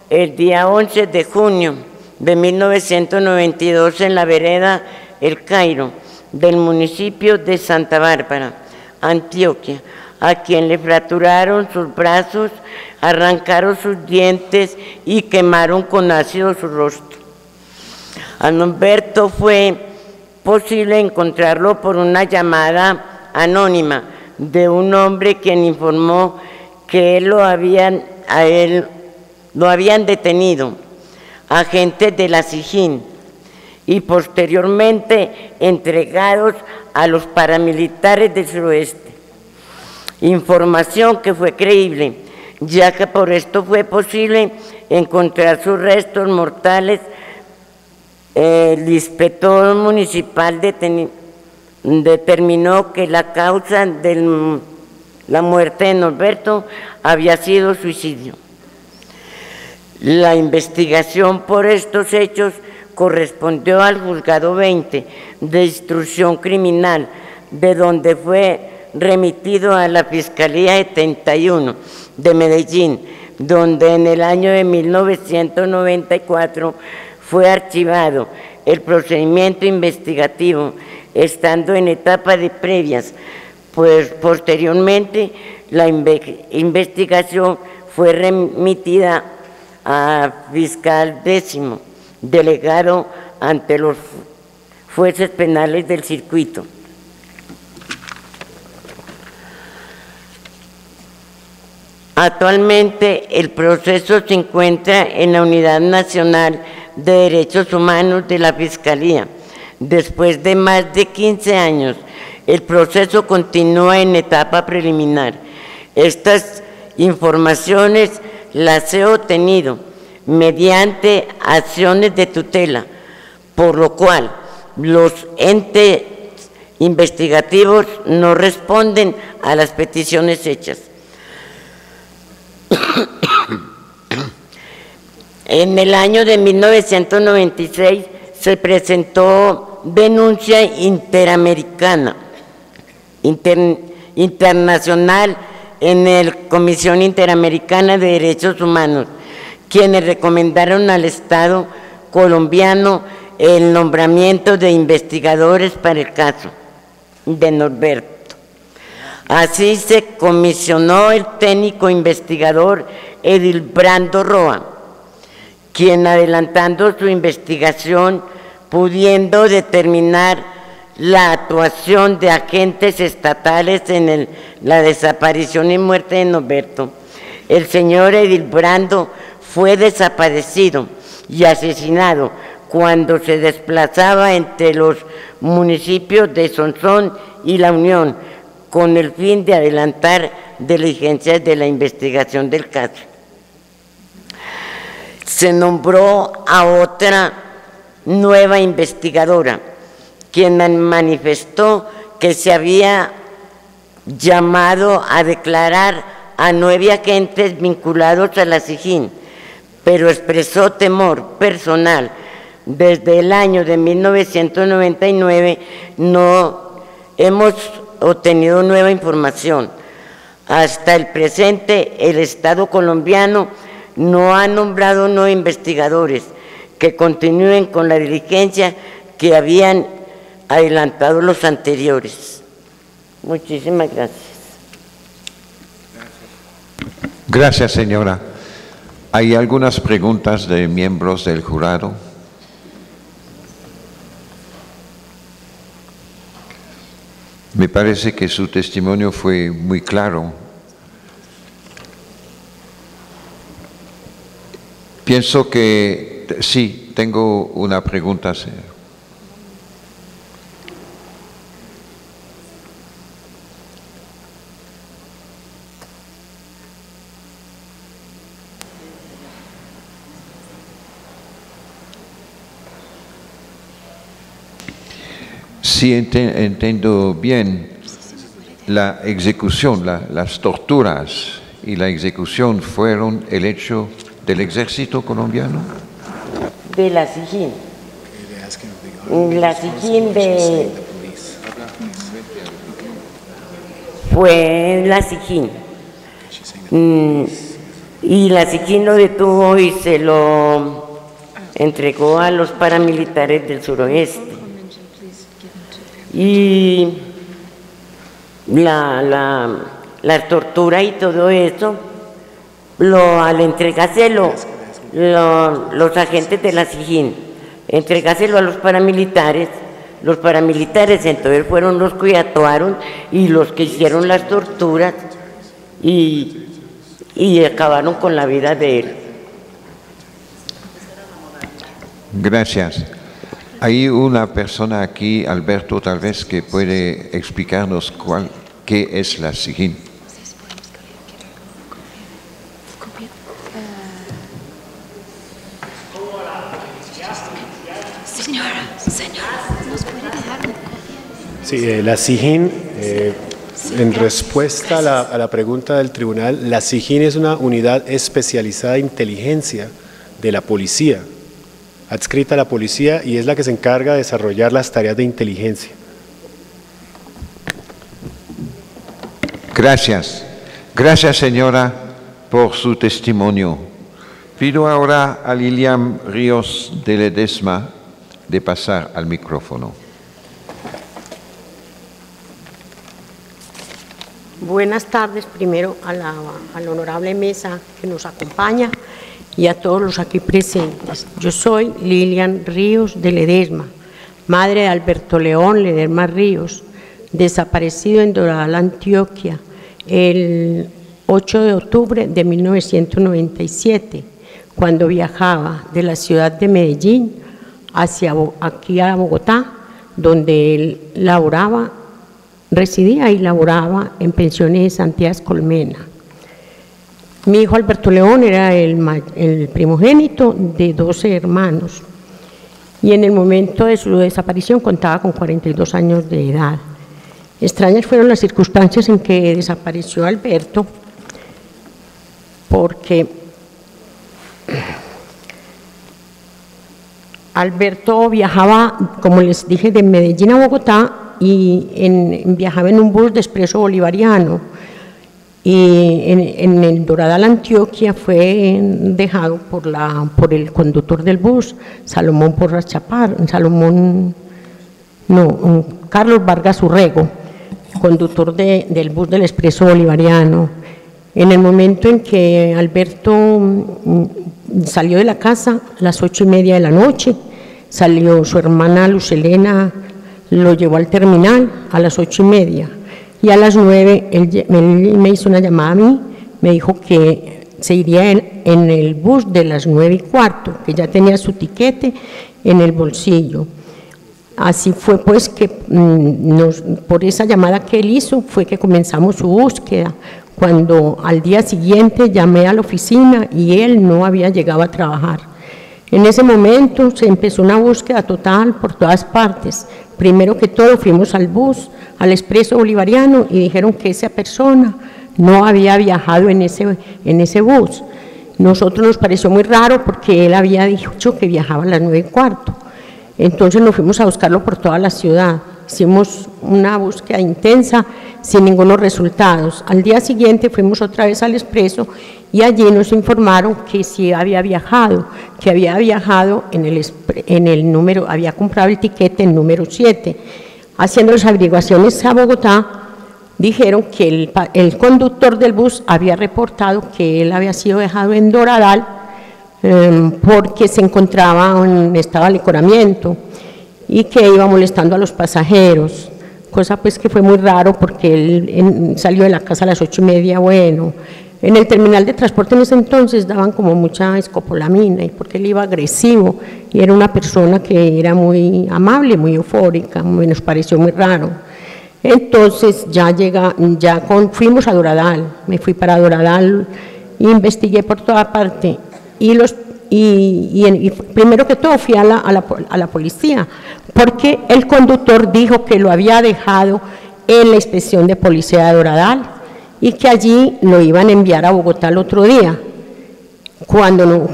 el día 11 de junio de 1992 en la vereda El Cairo del municipio de Santa Bárbara, Antioquia, a quien le fracturaron sus brazos, arrancaron sus dientes y quemaron con ácido su rostro. A Norberto fue posible encontrarlo por una llamada anónima de un hombre quien informó que lo habían detenido agentes de la SIJIN y posteriormente entregados a los paramilitares del suroeste. Información que fue creíble, ya que por esto fue posible encontrar sus restos mortales. El inspector municipal determinó que la causa de la muerte de Norberto había sido suicidio. La investigación por estos hechos correspondió al juzgado 20 de instrucción criminal, de donde fue remitido a la Fiscalía 71 de Medellín donde en el año de 1994 fue archivado el procedimiento investigativo, estando en etapa de previas, pues posteriormente la investigación fue remitida a fiscal 10º, delegado ante los jueces penales del circuito. Actualmente el proceso se encuentra en la Unidad Nacional de Derechos Humanos de la Fiscalía. Después de más de 15 años, el proceso continúa en etapa preliminar. Estas informaciones las he obtenido mediante acciones de tutela, por lo cual los entes investigativos no responden a las peticiones hechas. En el año de 1996 se presentó denuncia internacional en la Comisión Interamericana de Derechos Humanos, quienes recomendaron al Estado colombiano el nombramiento de investigadores para el caso de Norberto. Así se comisionó el técnico investigador Edilbrando Roa, quien adelantando su investigación, pudiendo determinar la actuación de agentes estatales en la desaparición y muerte de Norberto. El señor Edilbrando fue desaparecido y asesinado cuando se desplazaba entre los municipios de Sonsón y La Unión, con el fin de adelantar diligencias de la investigación del caso. Se nombró a otra nueva investigadora, quien manifestó que se había llamado a declarar a 9 agentes vinculados a la SIJIN, pero expresó temor personal. Desde el año de 1999 no hemos obtenido nueva información. Hasta el presente, el Estado colombiano no ha nombrado nuevos investigadores que continúen con la diligencia que habían adelantado los anteriores. Muchísimas gracias. Gracias, señora. ¿Hay algunas preguntas de miembros del jurado? Me parece que su testimonio fue muy claro. Pienso que sí, tengo una pregunta, señor. Si entiendo bien, la ejecución, las torturas y la ejecución fueron el hecho del ejército colombiano. De la SIJIN. La SIJIN fue la SIJIN. Y la SIJIN lo detuvo y se lo entregó a los paramilitares del suroeste. Y la tortura y todo eso, al entregárselo, los agentes de la SIJIN, entregárselo a los paramilitares entonces fueron los que actuaron y los que hicieron las torturas y acabaron con la vida de él. Gracias. Hay una persona aquí, Alberto, tal vez, que puede explicarnos qué es la SIJIN. Sí, la SIJIN, en respuesta a la pregunta del tribunal, la SIJIN es una unidad especializada de inteligencia de la policía, adscrita a la policía, y es la que se encarga de desarrollar las tareas de inteligencia. Gracias. Gracias, señora. por su testimonio. Pido ahora a Lilian Ríos de Ledesma de pasar al micrófono. Buenas tardes, primero a la honorable mesa que nos acompaña y a todos los aquí presentes. Yo soy Lilian Ríos de Ledesma, madre de Alberto León Ledesma Ríos, desaparecido en Doradal, Antioquia, el 8 de octubre de 1997, cuando viajaba de la ciudad de Medellín hacia aquí a Bogotá, donde él residía y laboraba en Pensiones de Santías Colmena. Mi hijo Alberto León era el primogénito de 12 hermanos y en el momento de su desaparición contaba con 42 años de edad. Extrañas fueron las circunstancias en que desapareció Alberto, porque Alberto viajaba, como les dije, de Medellín a Bogotá y viajaba en un bus de Expreso Bolivariano y en el Doradal, Antioquia, fue dejado por el conductor del bus, Carlos Vargas Urrego, conductor del bus del Expreso Bolivariano. En el momento en que Alberto salió de la casa, a las 8:30 de la noche, salió su hermana Luz Helena, lo llevó al terminal a las 8:30 y a las 9 él me hizo una llamada a mí, me dijo que se iría en el bus de las 9:15, que ya tenía su tiquete en el bolsillo. Así fue pues que por esa llamada que él hizo fue que comenzamos su búsqueda, cuando al día siguiente llamé a la oficina y él no había llegado a trabajar. En ese momento se empezó una búsqueda total por todas partes. Primero que todo fuimos al bus, al Expreso Bolivariano, y dijeron que esa persona no había viajado en ese bus. Nosotros nos pareció muy raro porque él había dicho que viajaba a las 9:15. Entonces nos fuimos a buscarlo por toda la ciudad. Hicimos una búsqueda intensa sin ningunos resultados. Al día siguiente fuimos otra vez al Expreso y allí nos informaron que sí había viajado, en el número, había comprado el tiquete en número 7. Haciendo las averiguaciones a Bogotá, dijeron que el conductor del bus había reportado que él había sido dejado en Doradal porque se encontraba en estado de alicoramiento y que iba molestando a los pasajeros, cosa pues que fue muy raro porque él salió de la casa a las 8:30, bueno. En el terminal de transporte en ese entonces daban como mucha escopolamina y porque él iba agresivo y era una persona que era muy amable, muy eufórica, nos pareció muy raro. Entonces fuimos a Doradal, me fui para Doradal, investigué por toda parte y primero que todo fui a la policía porque el conductor dijo que lo había dejado en la inspección de policía de Doradal y que allí lo iban a enviar a Bogotá el otro día. Cuando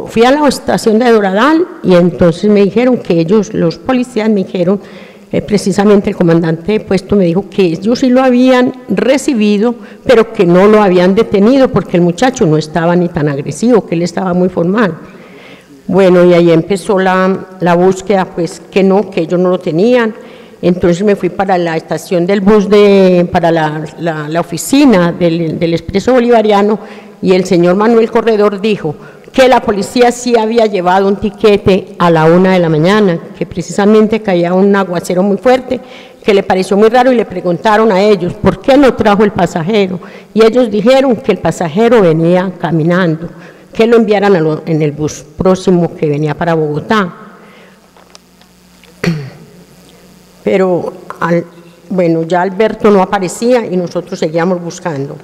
fui a la estación de Doradal y entonces me dijeron que los policías me dijeron, precisamente el comandante de puesto me dijo que ellos sí lo habían recibido, pero que no lo habían detenido porque el muchacho no estaba ni tan agresivo, que él estaba muy formal. Bueno, y ahí empezó la búsqueda, pues que ellos no lo tenían. Entonces me fui para la estación del bus, para la oficina del Expreso Bolivariano, y el señor Manuel Corredor dijo que la policía sí había llevado un tiquete a la 1 de la mañana, que precisamente caía un aguacero muy fuerte, que le pareció muy raro y le preguntaron a ellos, ¿por qué no trajo el pasajero? Y ellos dijeron que el pasajero venía caminando, que lo enviaran en el bus próximo que venía para Bogotá. Pero, ya Alberto no aparecía y nosotros seguíamos buscando.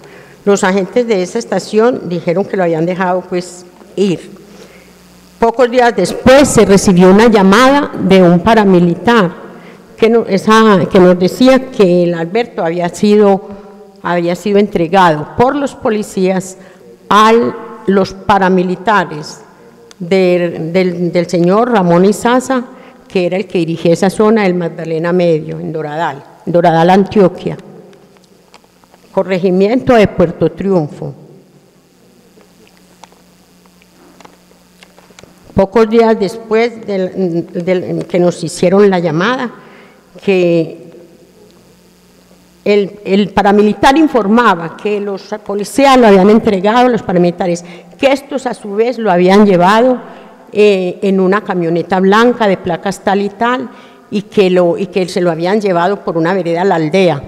Los agentes de esa estación dijeron que lo habían dejado pues ir. Pocos días después se recibió una llamada de un paramilitar que nos decía que el Alberto había sido entregado por los policías a los paramilitares del señor Ramón Izaza, que era el que dirigía esa zona del Magdalena Medio, en Doradal, Antioquia, corregimiento de Puerto Triunfo. Pocos días después que nos hicieron la llamada, que el paramilitar informaba que los policías lo habían entregado a los paramilitares, que estos a su vez lo habían llevado en una camioneta blanca de placas tal y tal, y que se lo habían llevado por una vereda a la aldea,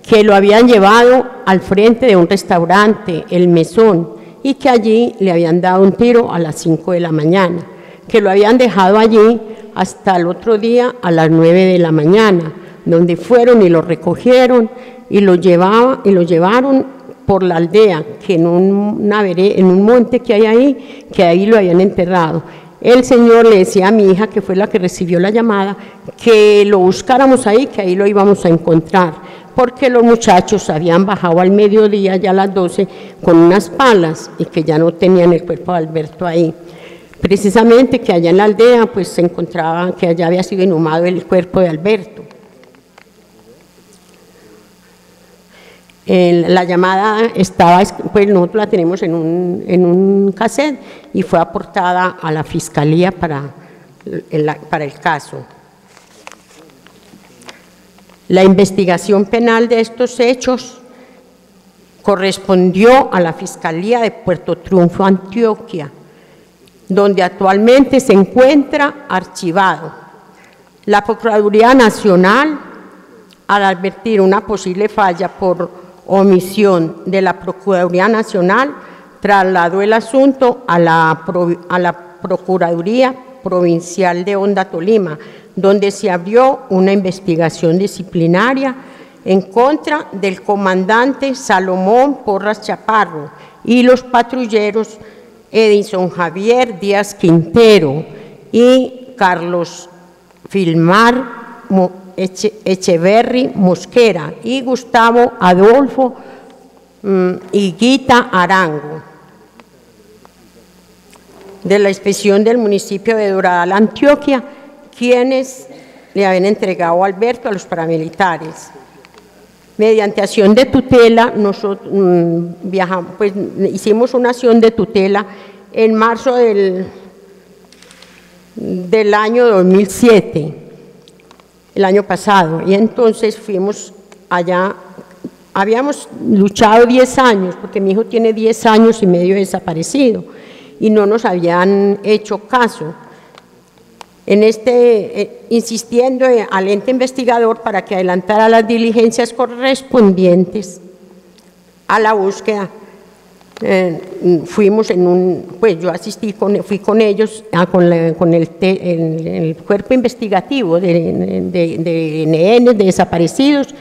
que lo habían llevado al frente de un restaurante, El Mesón, y que allí le habían dado un tiro a las 5 de la mañana, que lo habían dejado allí hasta el otro día a las 9 de la mañana, donde fueron y lo recogieron y lo llevaron por la aldea, que en un monte que hay ahí, que ahí lo habían enterrado. El señor le decía a mi hija, que fue la que recibió la llamada, que lo buscáramos ahí, que ahí lo íbamos a encontrar, porque los muchachos habían bajado al mediodía, ya a las 12, con unas palas, y que ya no tenían el cuerpo de Alberto ahí. Precisamente que allá en la aldea pues se encontraba que allá había sido inhumado el cuerpo de Alberto. La llamada estaba, pues nosotros la tenemos en un cassette y fue aportada a la fiscalía para el caso. La investigación penal de estos hechos correspondió a la Fiscalía de Puerto Triunfo, Antioquia, donde actualmente se encuentra archivado. La Procuraduría Nacional, al advertir una posible falla por omisión de la Procuraduría Nacional, trasladó el asunto a la Procuraduría Provincial de Honda, Tolima, donde se abrió una investigación disciplinaria en contra del comandante Salomón Porras Chaparro y los patrulleros Edison Javier Díaz Quintero y Carlos Filmar Echeverry Mosquera y Gustavo Adolfo Higuita Arango, de la inspección del municipio de Doradal, Antioquia, quienes le habían entregado a Alberto a los paramilitares. Mediante acción de tutela, nosotros pues, hicimos una acción de tutela en marzo del año 2007, el año pasado, y entonces fuimos allá. Habíamos luchado 10 años, porque mi hijo tiene 10 años y medio desaparecido, y no nos habían hecho caso. Insistiendo al ente investigador para que adelantara las diligencias correspondientes a la búsqueda, fuimos pues yo fui con ellos, con el cuerpo investigativo de NN, de desaparecidos,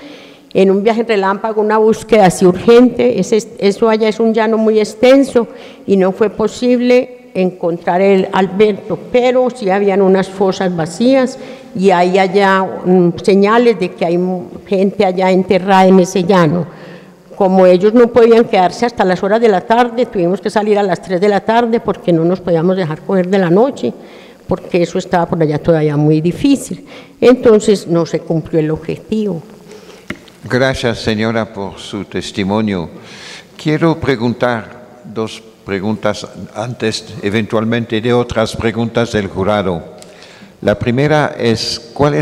en un viaje relámpago, una búsqueda así urgente. Eso allá es un llano muy extenso y no fue posible encontrar el Alberto, pero sí habían unas fosas vacías y hay allá señales de que hay gente allá enterrada en ese llano. Como ellos no podían quedarse hasta las horas de la tarde, tuvimos que salir a las 3 de la tarde porque no nos podíamos dejar coger de la noche, porque eso estaba por allá todavía muy difícil. Entonces no se cumplió el objetivo. Gracias, señora, por su testimonio. Quiero preguntar dos preguntas antes, eventualmente, de otras preguntas del jurado. La primera es, ¿cuál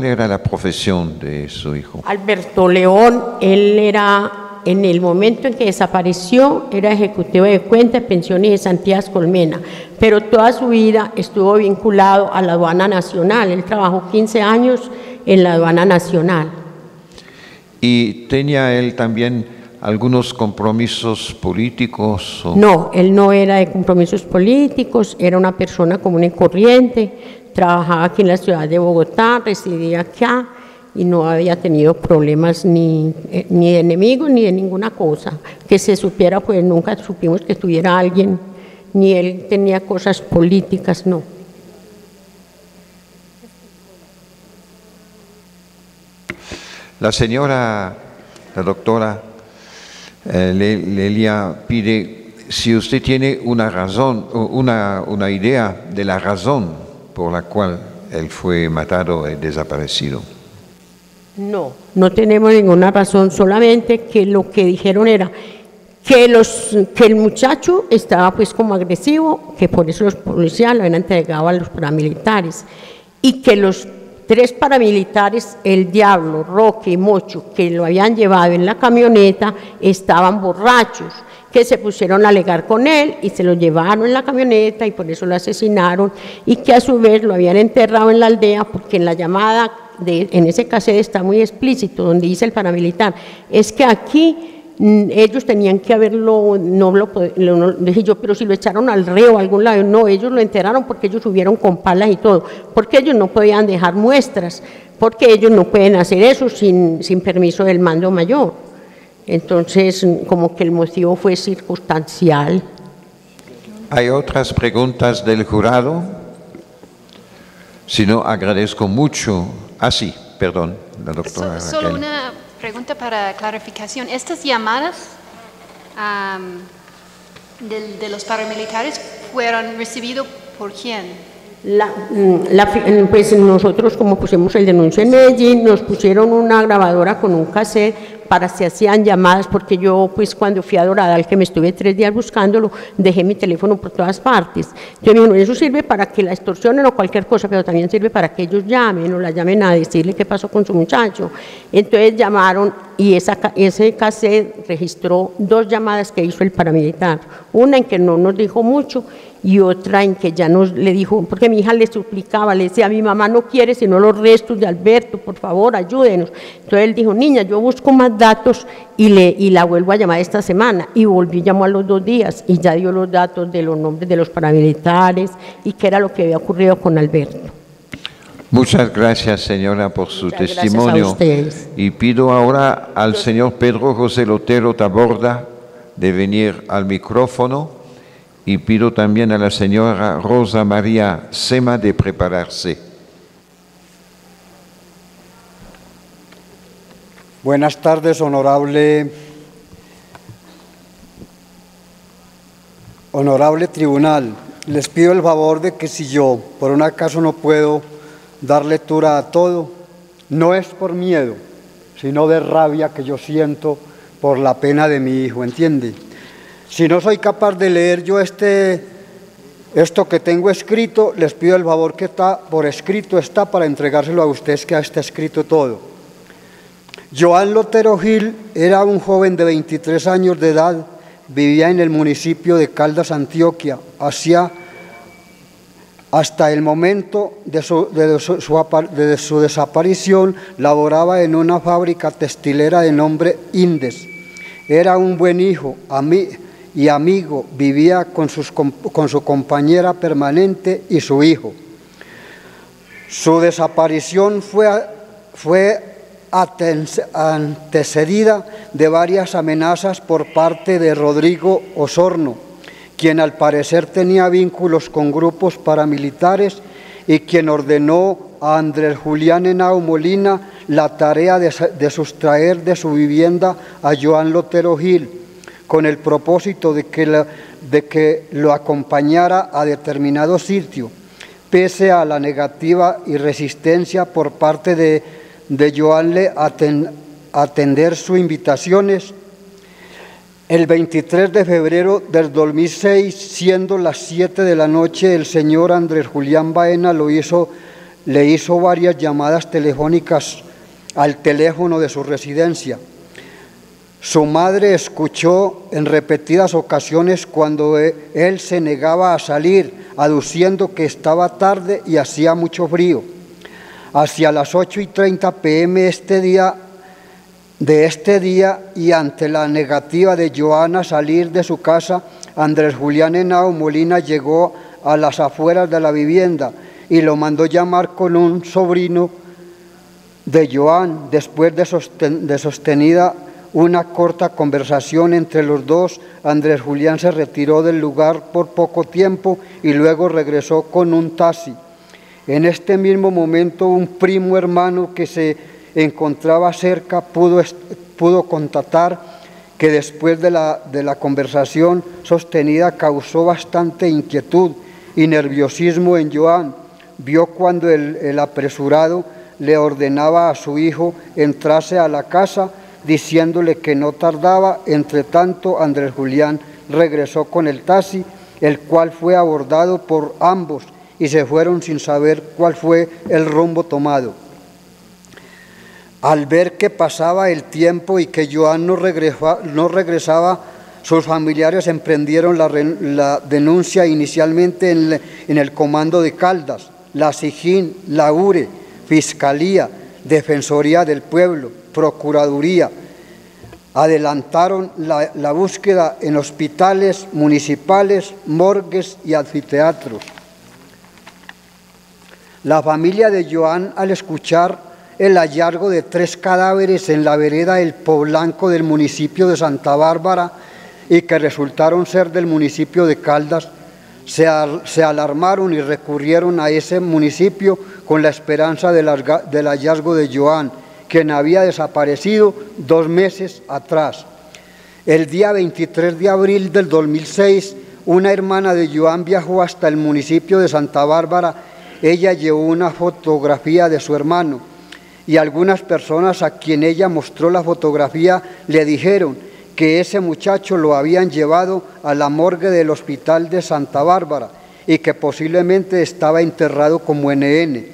era la profesión de su hijo? Alberto León, él era, en el momento en que desapareció, era ejecutivo de cuentas, pensiones y cesantías Colmena, pero toda su vida estuvo vinculado a la aduana nacional. Él trabajó 15 años en la aduana nacional. ¿Y tenía él también algunos compromisos políticos? No, él no era de compromisos políticos, era una persona común y corriente, trabajaba aquí en la ciudad de Bogotá, residía acá y no había tenido problemas ni de enemigos ni de ninguna cosa. Que se supiera, pues nunca supimos que tuviera alguien, ni él tenía cosas políticas, no. La doctora Lelia pide si usted tiene una razón, una idea de la razón por la cual él fue matado y desaparecido. No, no tenemos ninguna razón, solamente que lo que dijeron era que el muchacho estaba pues como agresivo, que por eso los policías lo habían entregado a los paramilitares, y que los 3 paramilitares, el Diablo, Roque y Mocho, que lo habían llevado en la camioneta, estaban borrachos, que se pusieron a alegar con él y se lo llevaron en la camioneta y por eso lo asesinaron, y que a su vez lo habían enterrado en la aldea, porque en la llamada, en ese cassette está muy explícito, donde dice el paramilitar, es que aquí ellos tenían que haberlo, dije yo, pero si lo echaron al río o a algún lado, no, ellos lo enterraron porque ellos subieron con palas y todo, porque ellos no podían dejar muestras, porque ellos no pueden hacer eso sin permiso del mando mayor. Entonces, como que el motivo fue circunstancial. ¿Hay otras preguntas del jurado? Si no, agradezco mucho. Sí, perdón, la doctora Solo Raquel. una pregunta para clarificación. ¿Estas llamadas de los paramilitares fueron recibidas por quién? Pues nosotros, como pusimos el denuncio en Medellín, nos pusieron una grabadora con un cassette para si hacían llamadas, porque yo pues cuando fui a Doradal, que me estuve 3 días buscándolo, dejé mi teléfono por todas partes. Yo me dijo, eso sirve para que la extorsionen o cualquier cosa, pero también sirve para que ellos llamen o la llamen a decirle qué pasó con su muchacho. Entonces llamaron y ese cassette registró 2 llamadas que hizo el paramilitar, una en que no nos dijo mucho y otra en que ya le dijo, porque mi hija le suplicaba, le decía, mi mamá no quiere sino los restos de Alberto, por favor, ayúdenos. Entonces él dijo, niña, yo busco más datos y la vuelvo a llamar esta semana. Y volví, llamó a los 2 días y ya dio los datos de los nombres de los paramilitares y qué era lo que había ocurrido con Alberto. Muchas gracias, señora, por su testimonio. Gracias a ustedes. Y pido ahora al señor Pedro José Lotero Taborda de venir al micrófono. Y pido también a la señora Rosa María Sema de prepararse. Buenas tardes, honorable tribunal. Les pido el favor de que si yo, por un acaso, no puedo dar lectura a todo, no es por miedo, sino de rabia que yo siento por la pena de mi hijo, ¿entiende? Si no soy capaz de leer yo esto que tengo escrito, les pido el favor que está por escrito, está para entregárselo a ustedes, que está escrito todo. Joan Lotero Gil era un joven de 23 años de edad, vivía en el municipio de Caldas, Antioquia, hasta el momento de su desaparición, laboraba en una fábrica textilera de nombre Indes. Era un buen hijo, y amigo, vivía con su compañera permanente y su hijo. Su desaparición fue antecedida de varias amenazas por parte de Rodrigo Osorno, quien al parecer tenía vínculos con grupos paramilitares y quien ordenó a Andrés Julián Henao Molina la tarea de sustraer de su vivienda a Joan Lotero Gil, con el propósito de que lo acompañara a determinado sitio, pese a la negativa y resistencia por parte de Joan atender sus invitaciones. El 23 de febrero del 2006, siendo las 7 de la noche, el señor Andrés Julián Baena le hizo varias llamadas telefónicas al teléfono de su residencia. Su madre escuchó en repetidas ocasiones cuando él se negaba a salir, aduciendo que estaba tarde y hacía mucho frío. Hacia las 8:30 p.m. de este día y ante la negativa de Joan a salir de su casa, Andrés Julián Henao Molina llegó a las afueras de la vivienda y lo mandó llamar con un sobrino de Joan. Después de sostenida una corta conversación entre los dos, Andrés Julián se retiró del lugar por poco tiempo y luego regresó con un taxi. En este mismo momento, un primo hermano que se encontraba cerca pudo constatar que después de la conversación sostenida causó bastante inquietud y nerviosismo en Joan. Vio cuando el apresurado le ordenaba a su hijo entrase a la casa, diciéndole que no tardaba. Entre tanto, Andrés Julián regresó con el taxi, el cual fue abordado por ambos y se fueron sin saber cuál fue el rumbo tomado. Al ver que pasaba el tiempo y que Joan no regresaba, sus familiares emprendieron la denuncia inicialmente en el Comando de Caldas, la SIJIN, la URE, Fiscalía, Defensoría del Pueblo, Procuraduría. Adelantaron la búsqueda en hospitales municipales, morgues y anfiteatros. La familia de Joan, al escuchar el hallazgo de 3 cadáveres en la vereda del Poblanco del municipio de Santa Bárbara y que resultaron ser del municipio de Caldas, se alarmaron y recurrieron a ese municipio con la esperanza del hallazgo de Joan, quien había desaparecido 2 meses atrás. El día 23 de abril del 2006, una hermana de Joan viajó hasta el municipio de Santa Bárbara. Ella llevó una fotografía de su hermano y algunas personas a quien ella mostró la fotografía le dijeron que ese muchacho lo habían llevado a la morgue del hospital de Santa Bárbara y que posiblemente estaba enterrado como NN.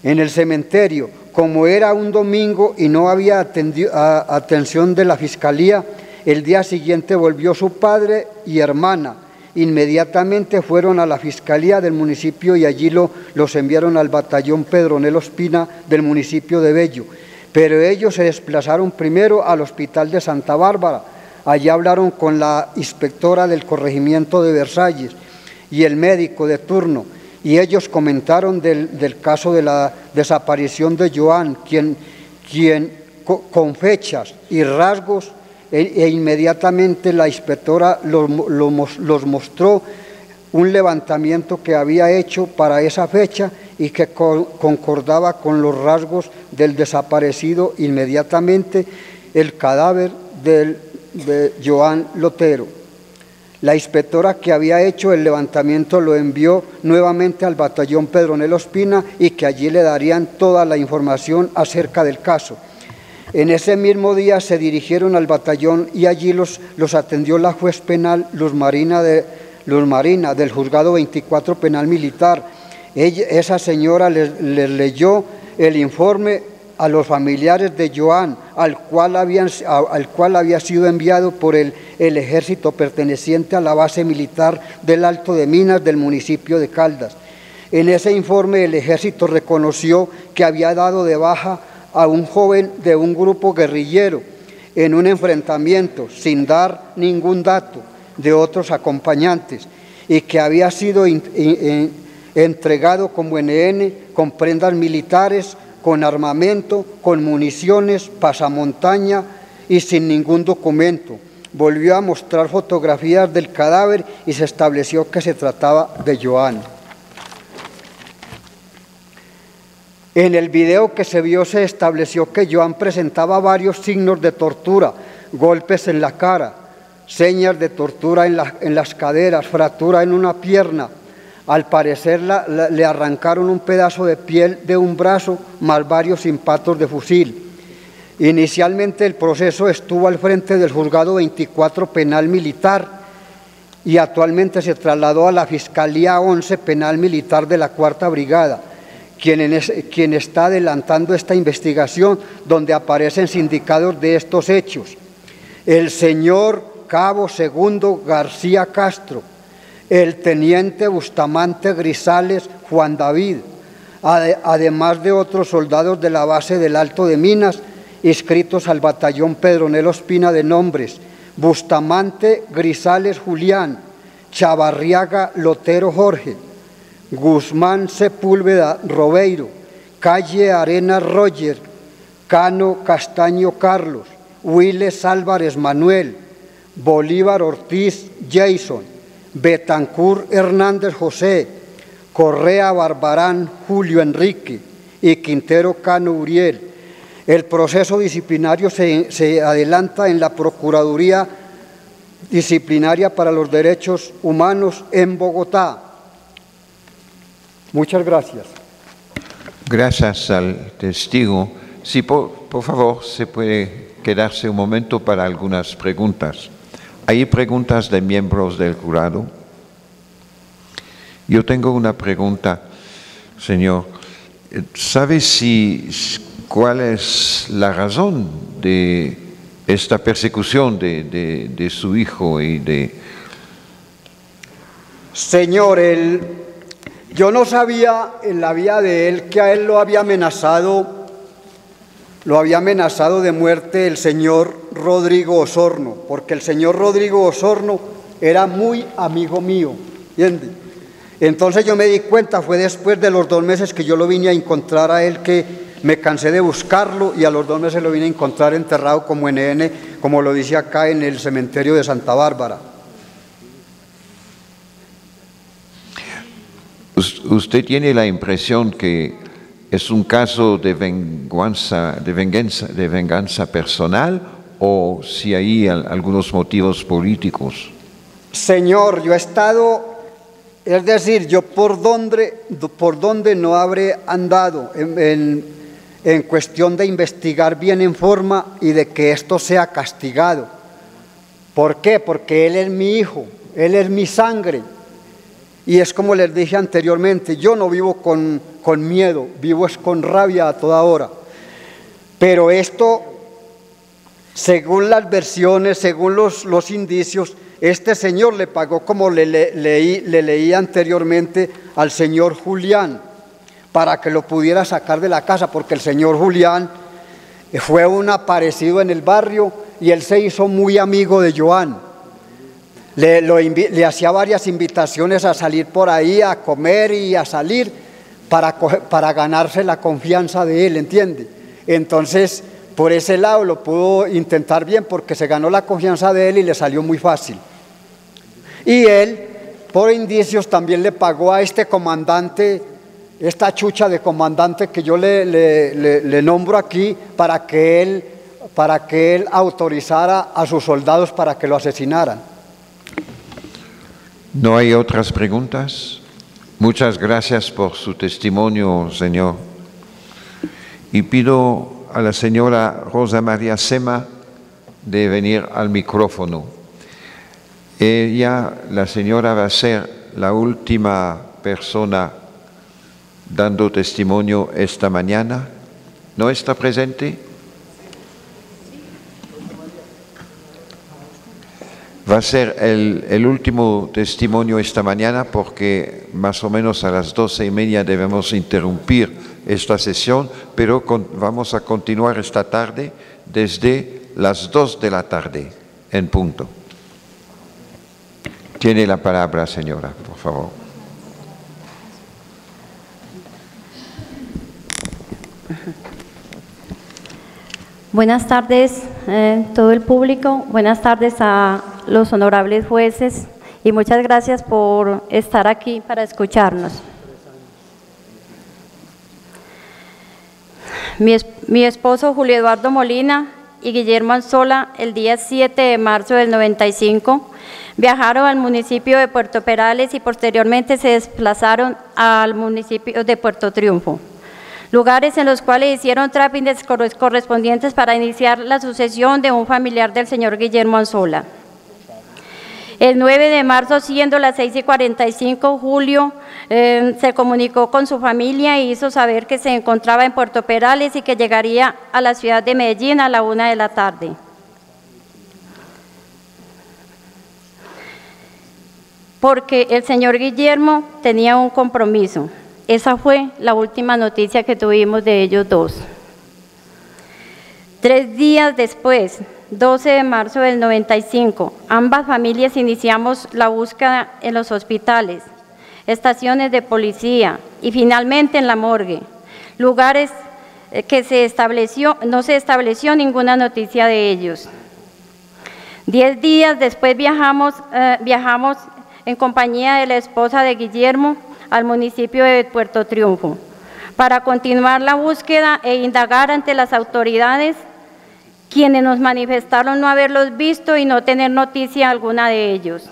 En el cementerio, como era un domingo y no había atención de la Fiscalía, el día siguiente volvió su padre y hermana. Inmediatamente fueron a la Fiscalía del municipio y allí los enviaron al batallón Pedronel Ospina del municipio de Bello. Pero ellos se desplazaron primero al hospital de Santa Bárbara. Allí hablaron con la inspectora del corregimiento de Versalles y el médico de turno, y ellos comentaron del caso de la desaparición de Joan, quien con fechas y rasgos, e inmediatamente la inspectora los mostró un levantamiento que había hecho para esa fecha y que concordaba con los rasgos del desaparecido. Inmediatamente el cadáver de Joan Lotero. La inspectora que había hecho el levantamiento lo envió nuevamente al batallón Pedronel Ospina y que allí le darían toda la información acerca del caso. En ese mismo día se dirigieron al batallón y allí los atendió la juez penal Luz Marina del juzgado 24 penal militar. Esa señora les leyó el informe a los familiares de Joan, al cual había sido enviado por el ejército perteneciente a la base militar del Alto de Minas del municipio de Caldas. En ese informe el ejército reconoció que había dado de baja a un joven de un grupo guerrillero en un enfrentamiento sin dar ningún dato de otros acompañantes y que había sido entregado como NN con prendas militares, con armamento, con municiones, pasamontaña y sin ningún documento. Volvió a mostrar fotografías del cadáver y se estableció que se trataba de Joan. En el video que se vio se estableció que Joan presentaba varios signos de tortura, golpes en la cara, señas de tortura en las caderas, fractura en una pierna. Al parecer le arrancaron un pedazo de piel de un brazo más varios impactos de fusil. Inicialmente el proceso estuvo al frente del juzgado 24 penal militar y actualmente se trasladó a la Fiscalía 11 penal militar de la 4ª Brigada. Quien está adelantando esta investigación, donde aparecen sindicados de estos hechos: el señor Cabo Segundo García Castro, el teniente Bustamante Grisales Juan David, además de otros soldados de la base del Alto de Minas, inscritos al batallón Pedronel Ospina de nombres: Bustamante Grisales Julián, Chavarriaga Lotero Jorge, Guzmán Sepúlveda Robeiro, Calle Arenas Roger, Cano Castaño Carlos, Willes Álvarez Manuel, Bolívar Ortiz Jason, Betancur Hernández José, Correa Barbarán Julio Enrique y Quintero Cano Uriel. El proceso disciplinario se adelanta en la Procuraduría Disciplinaria para los Derechos Humanos en Bogotá. Muchas gracias. Gracias al testigo. Sí, por favor, se puede quedarse un momento para algunas preguntas. ¿Hay preguntas de miembros del jurado? Yo tengo una pregunta, señor. ¿Sabe cuál es la razón de esta persecución de su hijo y de... Señor, yo no sabía en la vida de él que a él lo había amenazado de muerte el señor Rodrigo Osorno, porque el señor Rodrigo Osorno era muy amigo mío, ¿entiende? Entonces yo me di cuenta, fue después de los 2 meses que yo lo vine a encontrar a él, que me cansé de buscarlo y a los 2 meses lo vine a encontrar enterrado como NN, como lo dice acá en el cementerio de Santa Bárbara. ¿Usted tiene la impresión que es un caso de venganza personal o si hay algunos motivos políticos? Señor, yo he estado, es decir, yo por dónde no habré andado en cuestión de investigar bien en forma y de que esto sea castigado. ¿Por qué? Porque él es mi hijo, él es mi sangre. Y es como les dije anteriormente, yo no vivo con miedo, vivo es con rabia a toda hora. Pero esto, según las versiones, según los indicios, este señor le pagó, como le leí anteriormente, al señor Julián, para que lo pudiera sacar de la casa, porque el señor Julián fue un aparecido en el barrio y él se hizo muy amigo de Joan. Le hacía varias invitaciones a salir por ahí, a comer y a salir para ganarse la confianza de él, ¿entiende? Entonces, por ese lado lo pudo intentar bien porque se ganó la confianza de él y le salió muy fácil. Y él, por indicios, también le pagó a este comandante, esta chucha de comandante que yo le nombro aquí, para que él autorizara a sus soldados para que lo asesinaran. ¿No hay otras preguntas? Muchas gracias por su testimonio, señor. Y pido a la señora Rosa María Sema de venir al micrófono. La señora va a ser la última persona dando testimonio esta mañana. ¿No está presente? Va a ser el último testimonio esta mañana porque más o menos a las 12:30 debemos interrumpir esta sesión, pero vamos a continuar esta tarde desde las 2 de la tarde en punto. Tiene la palabra, señora, por favor. Buenas tardes, todo el público. Buenas tardes a los honorables jueces y muchas gracias por estar aquí para escucharnos. Mi esposo Julio Eduardo Molina y Guillermo Anzola, el día 7 de marzo del 95, viajaron al municipio de Puerto Perales y posteriormente se desplazaron al municipio de Puerto Triunfo, lugares en los cuales hicieron trámites correspondientes para iniciar la sucesión de un familiar del señor Guillermo Anzola. El 9 de marzo, siendo las 6:45, Julio se comunicó con su familia e hizo saber que se encontraba en Puerto Perales y que llegaría a la ciudad de Medellín a la 1 de la tarde. Porque el señor Guillermo tenía un compromiso. Esa fue la última noticia que tuvimos de ellos dos. 3 días después, 12 de marzo del 95, ambas familias iniciamos la búsqueda en los hospitales, estaciones de policía y finalmente en la morgue, lugares que no se estableció ninguna noticia de ellos. 10 días después viajamos en compañía de la esposa de Guillermo al municipio de Puerto Triunfo para continuar la búsqueda e indagar ante las autoridades, quienes nos manifestaron no haberlos visto y no tener noticia alguna de ellos.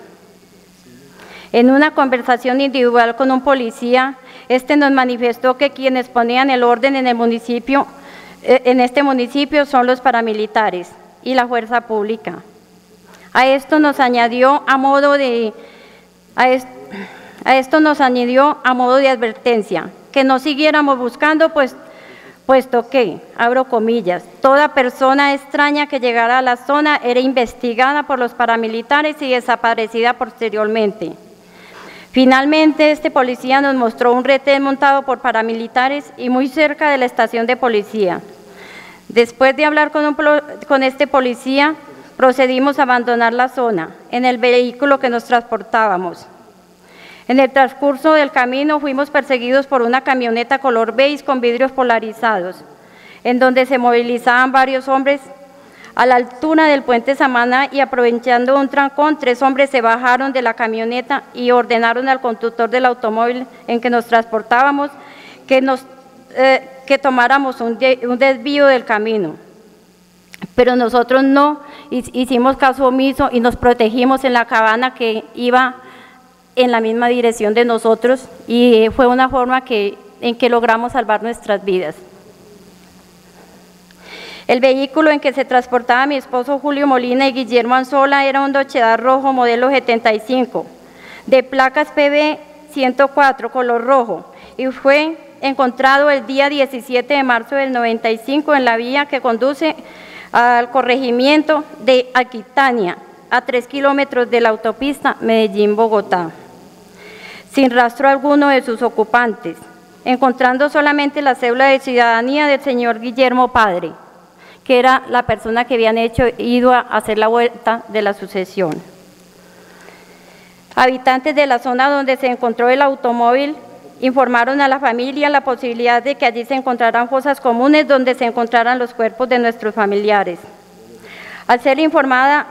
En una conversación individual con un policía, este nos manifestó que quienes ponían el orden en el municipio, en este municipio son los paramilitares, y la fuerza pública. A esto nos añadió a modo de advertencia que no siguiéramos buscando, puesto que, abro comillas, toda persona extraña que llegara a la zona era investigada por los paramilitares y desaparecida posteriormente. Finalmente, este policía nos mostró un retén montado por paramilitares y muy cerca de la estación de policía. Después de hablar con este policía, procedimos a abandonar la zona en el vehículo que nos transportábamos. En el transcurso del camino fuimos perseguidos por una camioneta color beige con vidrios polarizados, en donde se movilizaban varios hombres. A la altura del puente Samaná y aprovechando un trancón, 3 hombres se bajaron de la camioneta y ordenaron al conductor del automóvil en que nos transportábamos que tomáramos un desvío del camino. Pero nosotros no hicimos caso omiso y nos protegimos en la caravana que iba en la misma dirección de nosotros, y fue una forma en que logramos salvar nuestras vidas. El vehículo en que se transportaba mi esposo Julio Molina y Guillermo Anzola era un Dodge Dart rojo modelo 75, de placas PB 104, color rojo, y fue encontrado el día 17 de marzo del 95 en la vía que conduce al corregimiento de Aquitania, a 3 kilómetros de la autopista Medellín-Bogotá, sin rastro alguno de sus ocupantes, encontrando solamente la cédula de ciudadanía del señor Guillermo Padre, que era la persona que habían ido a hacer la vuelta de la sucesión. Habitantes de la zona donde se encontró el automóvil informaron a la familia la posibilidad de que allí se encontraran fosas comunes donde se encontraran los cuerpos de nuestros familiares. Al ser informada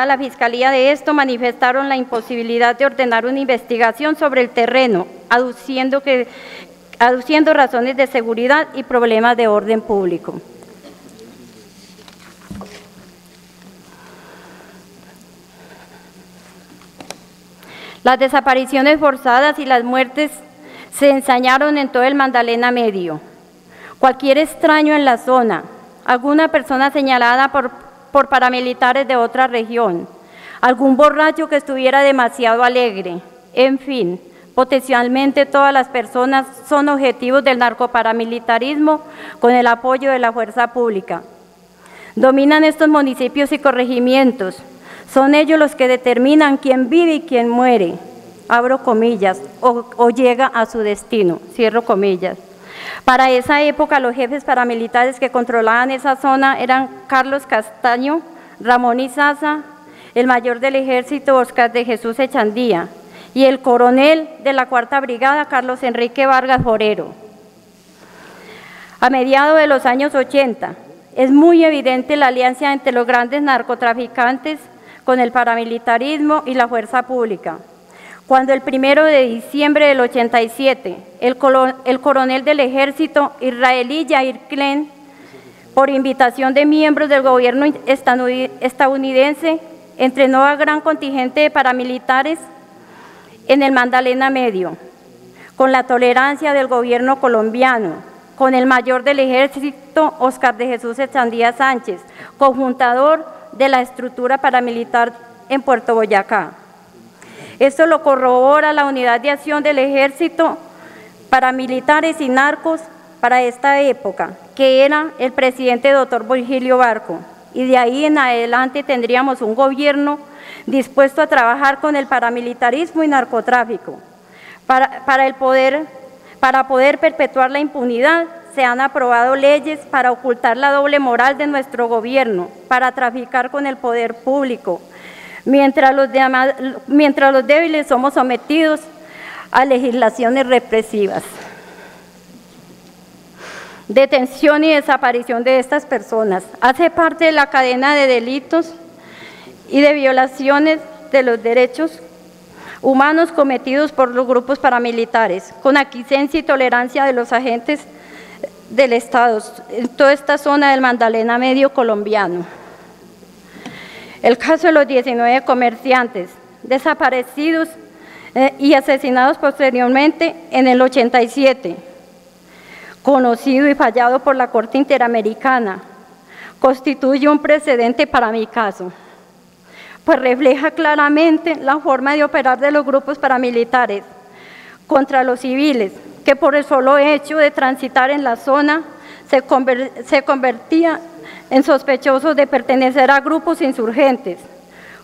la Fiscalía de esto, manifestaron la imposibilidad de ordenar una investigación sobre el terreno, aduciendo razones de seguridad y problemas de orden público. Las desapariciones forzadas y las muertes se ensañaron en todo el Magdalena Medio. Cualquier extraño en la zona, alguna persona señalada por paramilitares de otra región, algún borracho que estuviera demasiado alegre, en fin, potencialmente todas las personas son objetivos del narcoparamilitarismo con el apoyo de la fuerza pública. Dominan estos municipios y corregimientos. Son ellos los que determinan quién vive y quién muere, abro comillas, o llega a su destino, cierro comillas. Para esa época, los jefes paramilitares que controlaban esa zona eran Carlos Castaño, Ramón Izaza, el mayor del ejército Oscar de Jesús Echandía y el coronel de la 4ª Brigada, Carlos Enrique Vargas Forero. A mediados de los años 80, es muy evidente la alianza entre los grandes narcotraficantes con el paramilitarismo y la fuerza pública. Cuando el 1 de diciembre del 87, el coronel del ejército israelí Yair Klein, por invitación de miembros del gobierno estadounidense, entrenó a gran contingente de paramilitares en el Magdalena Medio, con la tolerancia del gobierno colombiano, con el mayor del ejército, Oscar de Jesús Echandía Sánchez, conjuntador de la estructura paramilitar en Puerto Boyacá. Esto lo corrobora la unidad de acción del ejército, paramilitares y narcos para esta época, que era el presidente doctor Virgilio Barco, y de ahí en adelante tendríamos un gobierno dispuesto a trabajar con el paramilitarismo y narcotráfico. Para poder perpetuar la impunidad, se han aprobado leyes para ocultar la doble moral de nuestro gobierno, para traficar con el poder público, mientras los débiles somos sometidos a legislaciones represivas. Detención y desaparición de estas personas hace parte de la cadena de delitos y de violaciones de los derechos humanos cometidos por los grupos paramilitares, con aquiescencia y tolerancia de los agentes del Estado en toda esta zona del Magdalena Medio colombiano. El caso de los 19 comerciantes desaparecidos y asesinados posteriormente en el 87, conocido y fallado por la Corte Interamericana, constituye un precedente para mi caso, pues refleja claramente la forma de operar de los grupos paramilitares contra los civiles, que por el solo hecho de transitar en la zona se convertía en sospechosos de pertenecer a grupos insurgentes,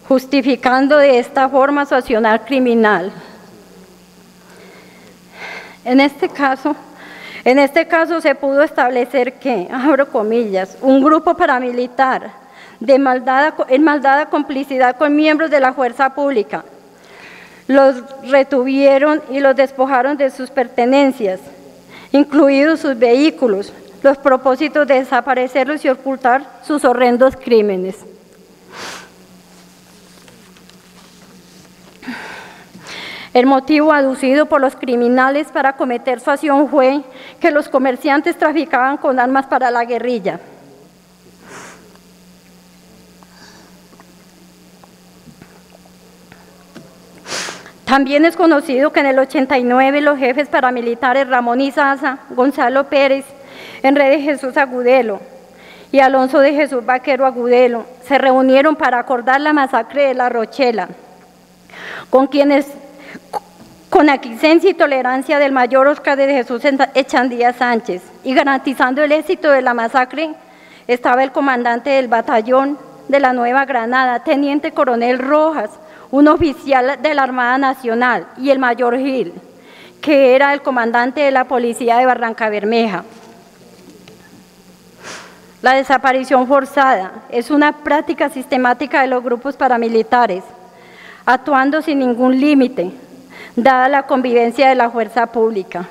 justificando de esta forma su accionar criminal. En este caso se pudo establecer que, abro comillas, un grupo paramilitar en maldada complicidad con miembros de la fuerza pública los retuvieron y los despojaron de sus pertenencias, incluidos sus vehículos, los propósitos de desaparecerlos y ocultar sus horrendos crímenes. El motivo aducido por los criminales para cometer su acción fue que los comerciantes traficaban con armas para la guerrilla. También es conocido que en el 89 los jefes paramilitares Ramón Izaza, Gonzalo Pérez, Enrique de Jesús Agudelo y Alonso de Jesús Vaquero Agudelo se reunieron para acordar la masacre de La Rochela, con aquiescencia y tolerancia del mayor Óscar de Jesús Echandía Sánchez, y garantizando el éxito de la masacre estaba el comandante del batallón de la Nueva Granada, teniente coronel Rojas, un oficial de la Armada Nacional, y el mayor Gil, que era el comandante de la policía de Barranca Bermeja. La desaparición forzada es una práctica sistemática de los grupos paramilitares, actuando sin ningún límite, dada la convivencia de la fuerza pública.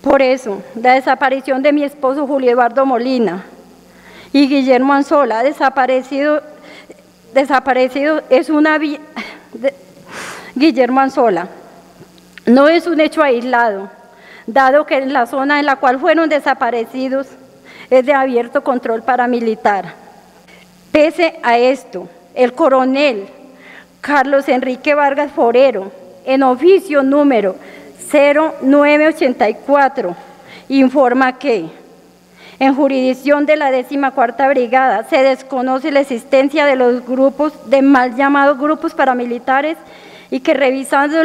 Por eso, la desaparición de mi esposo Julio Eduardo Molina y Guillermo Anzola, desaparecido es Guillermo Anzola, no es un hecho aislado, dado que en la zona en la cual fueron desaparecidos es de abierto control paramilitar. Pese a esto, el coronel Carlos Enrique Vargas Forero, en oficio número 0984, informa que en jurisdicción de la 14ª Brigada se desconoce la existencia de los grupos, de mal llamados grupos paramilitares, y que revisando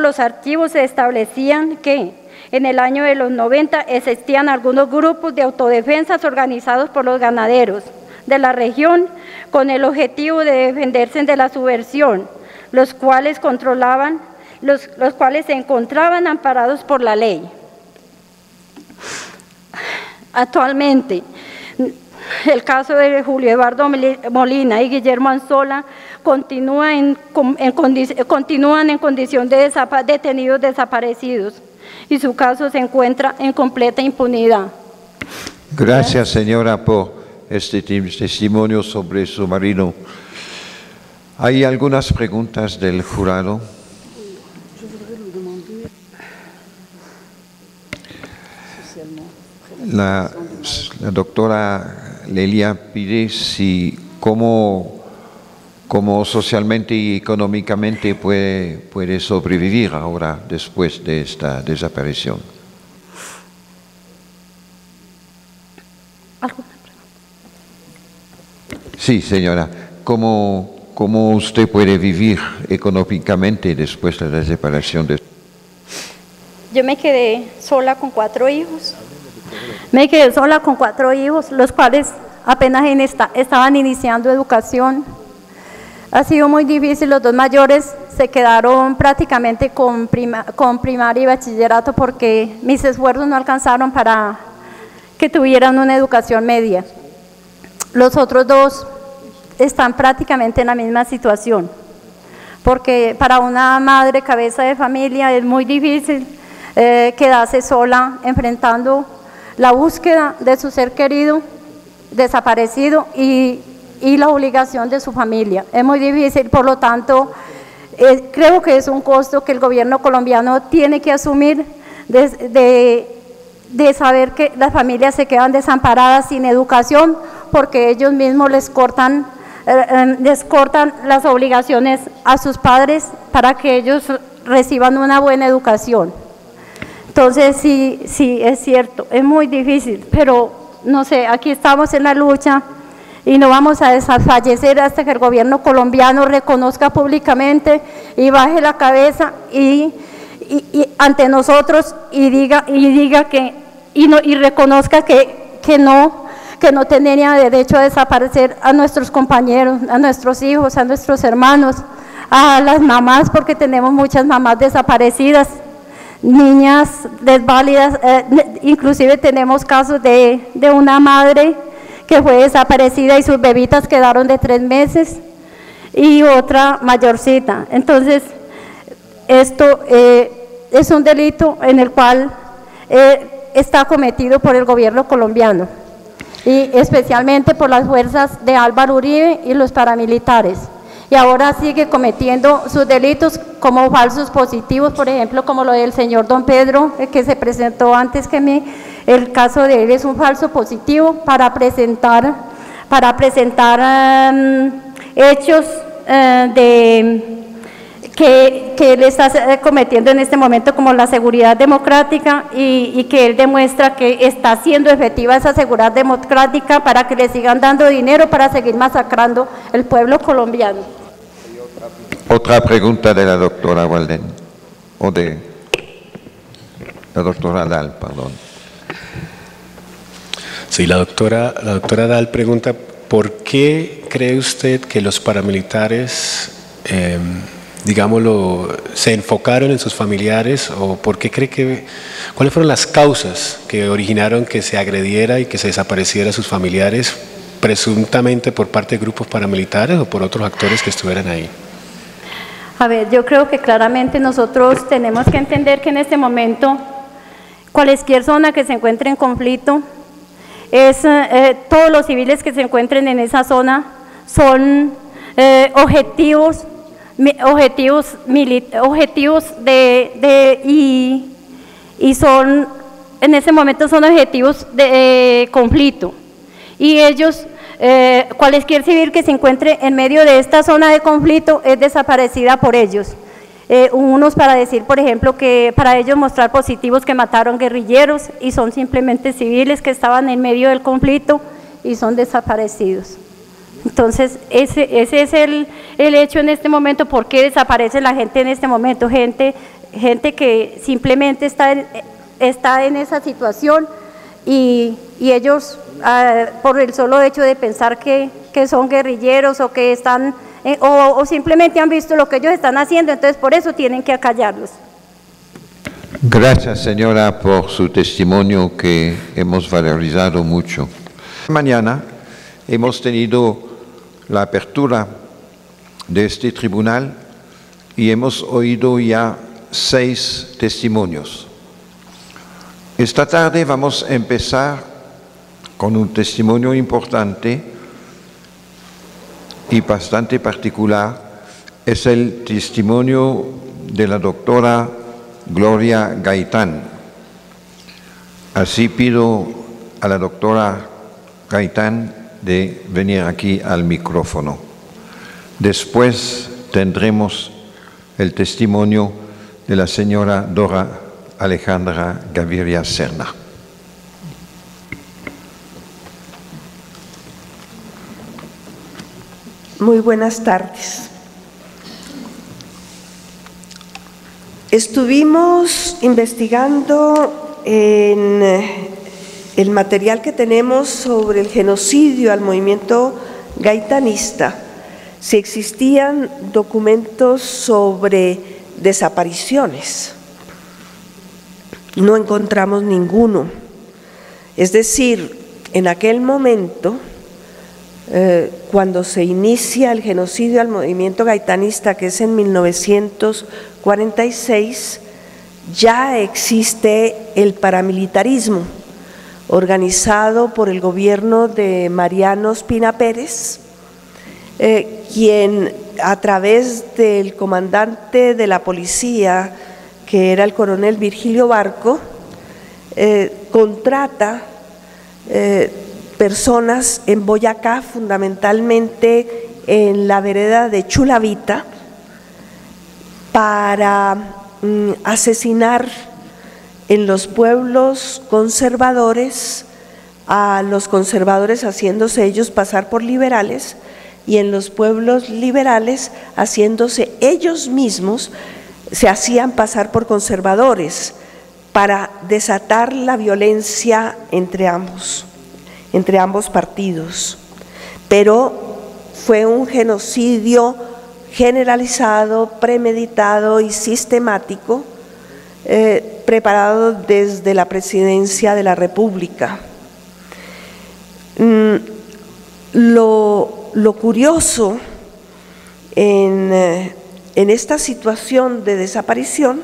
los archivos se establecían que en el año de los 90 existían algunos grupos de autodefensas organizados por los ganaderos de la región con el objetivo de defenderse de la subversión, los cuales se encontraban amparados por la ley. Actualmente, el caso de Julio Eduardo Molina y Guillermo Anzola continúan en condición de detenidos desaparecidos, y su caso se encuentra en completa impunidad. Gracias, señora, por este testimonio sobre su marido. ¿Hay algunas preguntas del jurado? La doctora Lelia pide si cómo socialmente y económicamente puede sobrevivir ahora después de esta desaparición. Sí, señora. ¿Cómo usted puede vivir económicamente después de la desaparición de... Yo me quedé sola con 4 hijos. Los cuales apenas estaban iniciando educación. Ha sido muy difícil. Los 2 mayores se quedaron prácticamente con primaria y bachillerato, porque mis esfuerzos no alcanzaron para que tuvieran una educación media. Los otros 2 están prácticamente en la misma situación, porque para una madre cabeza de familia es muy difícil quedarse sola enfrentando la búsqueda de su ser querido desaparecido y la obligación de su familia. Es muy difícil, por lo tanto, creo que es un costo que el gobierno colombiano tiene que asumir de saber que las familias se quedan desamparadas sin educación, porque ellos mismos les cortan las obligaciones a sus padres para que ellos reciban una buena educación. Entonces, sí, es cierto, es muy difícil, pero no sé, aquí estamos en la lucha y no vamos a desfallecer hasta que el gobierno colombiano reconozca públicamente y baje la cabeza y ante nosotros y diga que y reconozca que no tenía derecho a desaparecer a nuestros compañeros, a nuestros hijos, a nuestros hermanos, a las mamás, porque tenemos muchas mamás desaparecidas, niñas desválidas, inclusive tenemos casos de una madre que fue desaparecida y sus bebitas quedaron de 3 meses y otra mayorcita. Entonces, esto es un delito en el cual está cometido por el gobierno colombiano y especialmente por las fuerzas de Álvaro Uribe y los paramilitares. Y ahora sigue cometiendo sus delitos como falsos positivos, por ejemplo, como lo del señor don Pedro, que se presentó antes que mí. El caso de él es un falso positivo para presentar hechos que él está cometiendo en este momento, como la seguridad democrática, y que él demuestra que está siendo efectiva esa seguridad democrática para que le sigan dando dinero para seguir masacrando el pueblo colombiano. Otra pregunta de la doctora Walden, o de la doctora Dahl, perdón. Sí, la doctora Dahl pregunta, ¿por qué cree usted que los paramilitares, digámoslo, se enfocaron en sus familiares, o por qué cree cuáles fueron las causas que originaron que se agrediera y que se desapareciera a sus familiares, presuntamente por parte de grupos paramilitares o por otros actores que estuvieran ahí? A ver, yo creo que claramente nosotros tenemos que entender que en este momento cualquier zona que se encuentre en conflicto, todos los civiles que se encuentren en esa zona son objetivos y son, en ese momento son objetivos de conflicto, y ellos, cualquier civil que se encuentre en medio de esta zona de conflicto es desaparecida por ellos. Unos para decir, por ejemplo, que para ellos mostrar positivos que mataron guerrilleros y son simplemente civiles que estaban en medio del conflicto y son desaparecidos. Entonces, ese es el hecho en este momento. ¿Por qué desaparece la gente en este momento? Gente que simplemente está en esa situación y ellos, por el solo hecho de pensar que son guerrilleros o que están, o simplemente han visto lo que ellos están haciendo, entonces por eso tienen que acallarlos. Gracias, señora, por su testimonio que hemos valorizado mucho. Mañana hemos tenido la apertura de este tribunal y hemos oído ya 6 testimonios. Esta tarde vamos a empezar con un testimonio importante y bastante particular. Es el testimonio de la doctora Gloria Gaitán. Así pido a la doctora Gaitán de venir aquí al micrófono. Después tendremos el testimonio de la señora Dora Alejandra Gaviria Serna. Muy buenas tardes. Estuvimos investigando en el material que tenemos sobre el genocidio al movimiento gaitanista, si existían documentos sobre desapariciones. No encontramos ninguno. Es decir, en aquel momento, cuando se inicia el genocidio al movimiento gaitanista, que es en 1946, ya existe el paramilitarismo organizado por el gobierno de Mariano Espina Pérez, quien a través del comandante de la policía, que era el coronel Virgilio Barco, contrata personas en Boyacá, fundamentalmente en la vereda de Chulavita, para asesinar en los pueblos conservadores a los conservadores haciéndose ellos pasar por liberales y en los pueblos liberales haciéndose ellos mismos, se hacían pasar por conservadores para desatar la violencia entre ambos partidos. Pero fue un genocidio generalizado, premeditado y sistemático, preparado desde la presidencia de la República. Lo curioso en esta situación de desaparición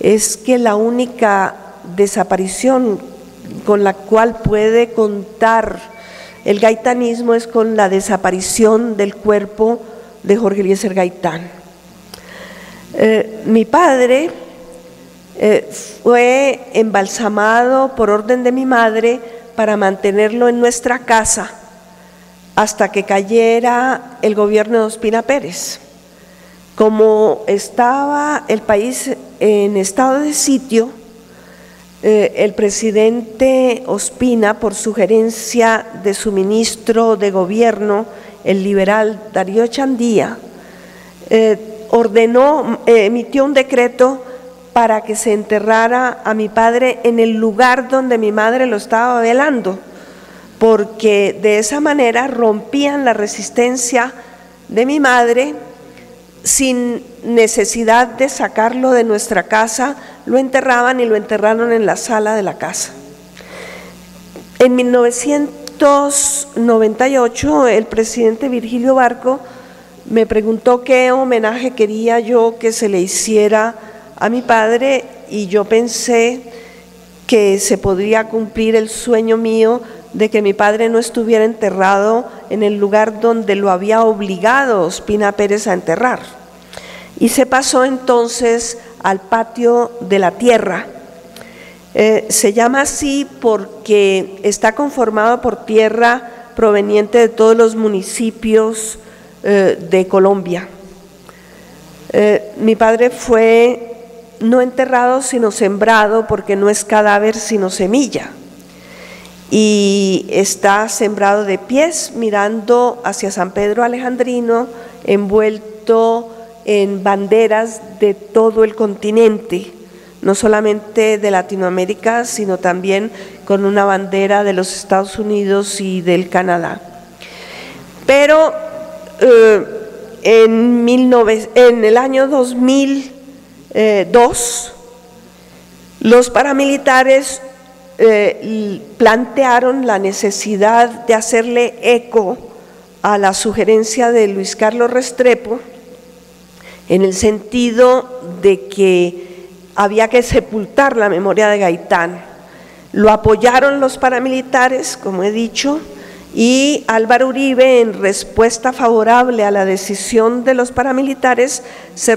es que la única desaparición con la cual puede contar el gaitanismo es con la desaparición del cuerpo de Jorge Eliezer Gaitán. Mi padre fue embalsamado por orden de mi madre para mantenerlo en nuestra casa hasta que cayera el gobierno de Ospina Pérez. Como estaba el país en estado de sitio, el presidente Ospina, por sugerencia de su ministro de gobierno, el liberal Darío Chandía, emitió un decreto para que se enterrara a mi padre en el lugar donde mi madre lo estaba velando, porque de esa manera rompían la resistencia de mi madre sin necesidad de sacarlo de nuestra casa, lo enterraban y lo enterraron en la sala de la casa. En 1998, el presidente Virgilio Barco me preguntó qué homenaje quería yo que se le hiciera a mi padre y yo pensé que se podría cumplir el sueño mío de que mi padre no estuviera enterrado en el lugar donde lo había obligado Ospina Pérez a enterrar. Y se pasó entonces al patio de la tierra. Se llama así porque está conformado por tierra proveniente de todos los municipios de Colombia. Mi padre fue no enterrado sino sembrado, porque no es cadáver sino semilla, y está sembrado de pies mirando hacia San Pedro Alejandrino, envuelto en banderas de todo el continente, no solamente de Latinoamérica, sino también con una bandera de los Estados Unidos y del Canadá. Pero en el año 2002, los paramilitares plantearon la necesidad de hacerle eco a la sugerencia de Luis Carlos Restrepo, en el sentido de que había que sepultar la memoria de Gaitán. Lo apoyaron los paramilitares, como he dicho, y Álvaro Uribe, en respuesta favorable a la decisión de los paramilitares, se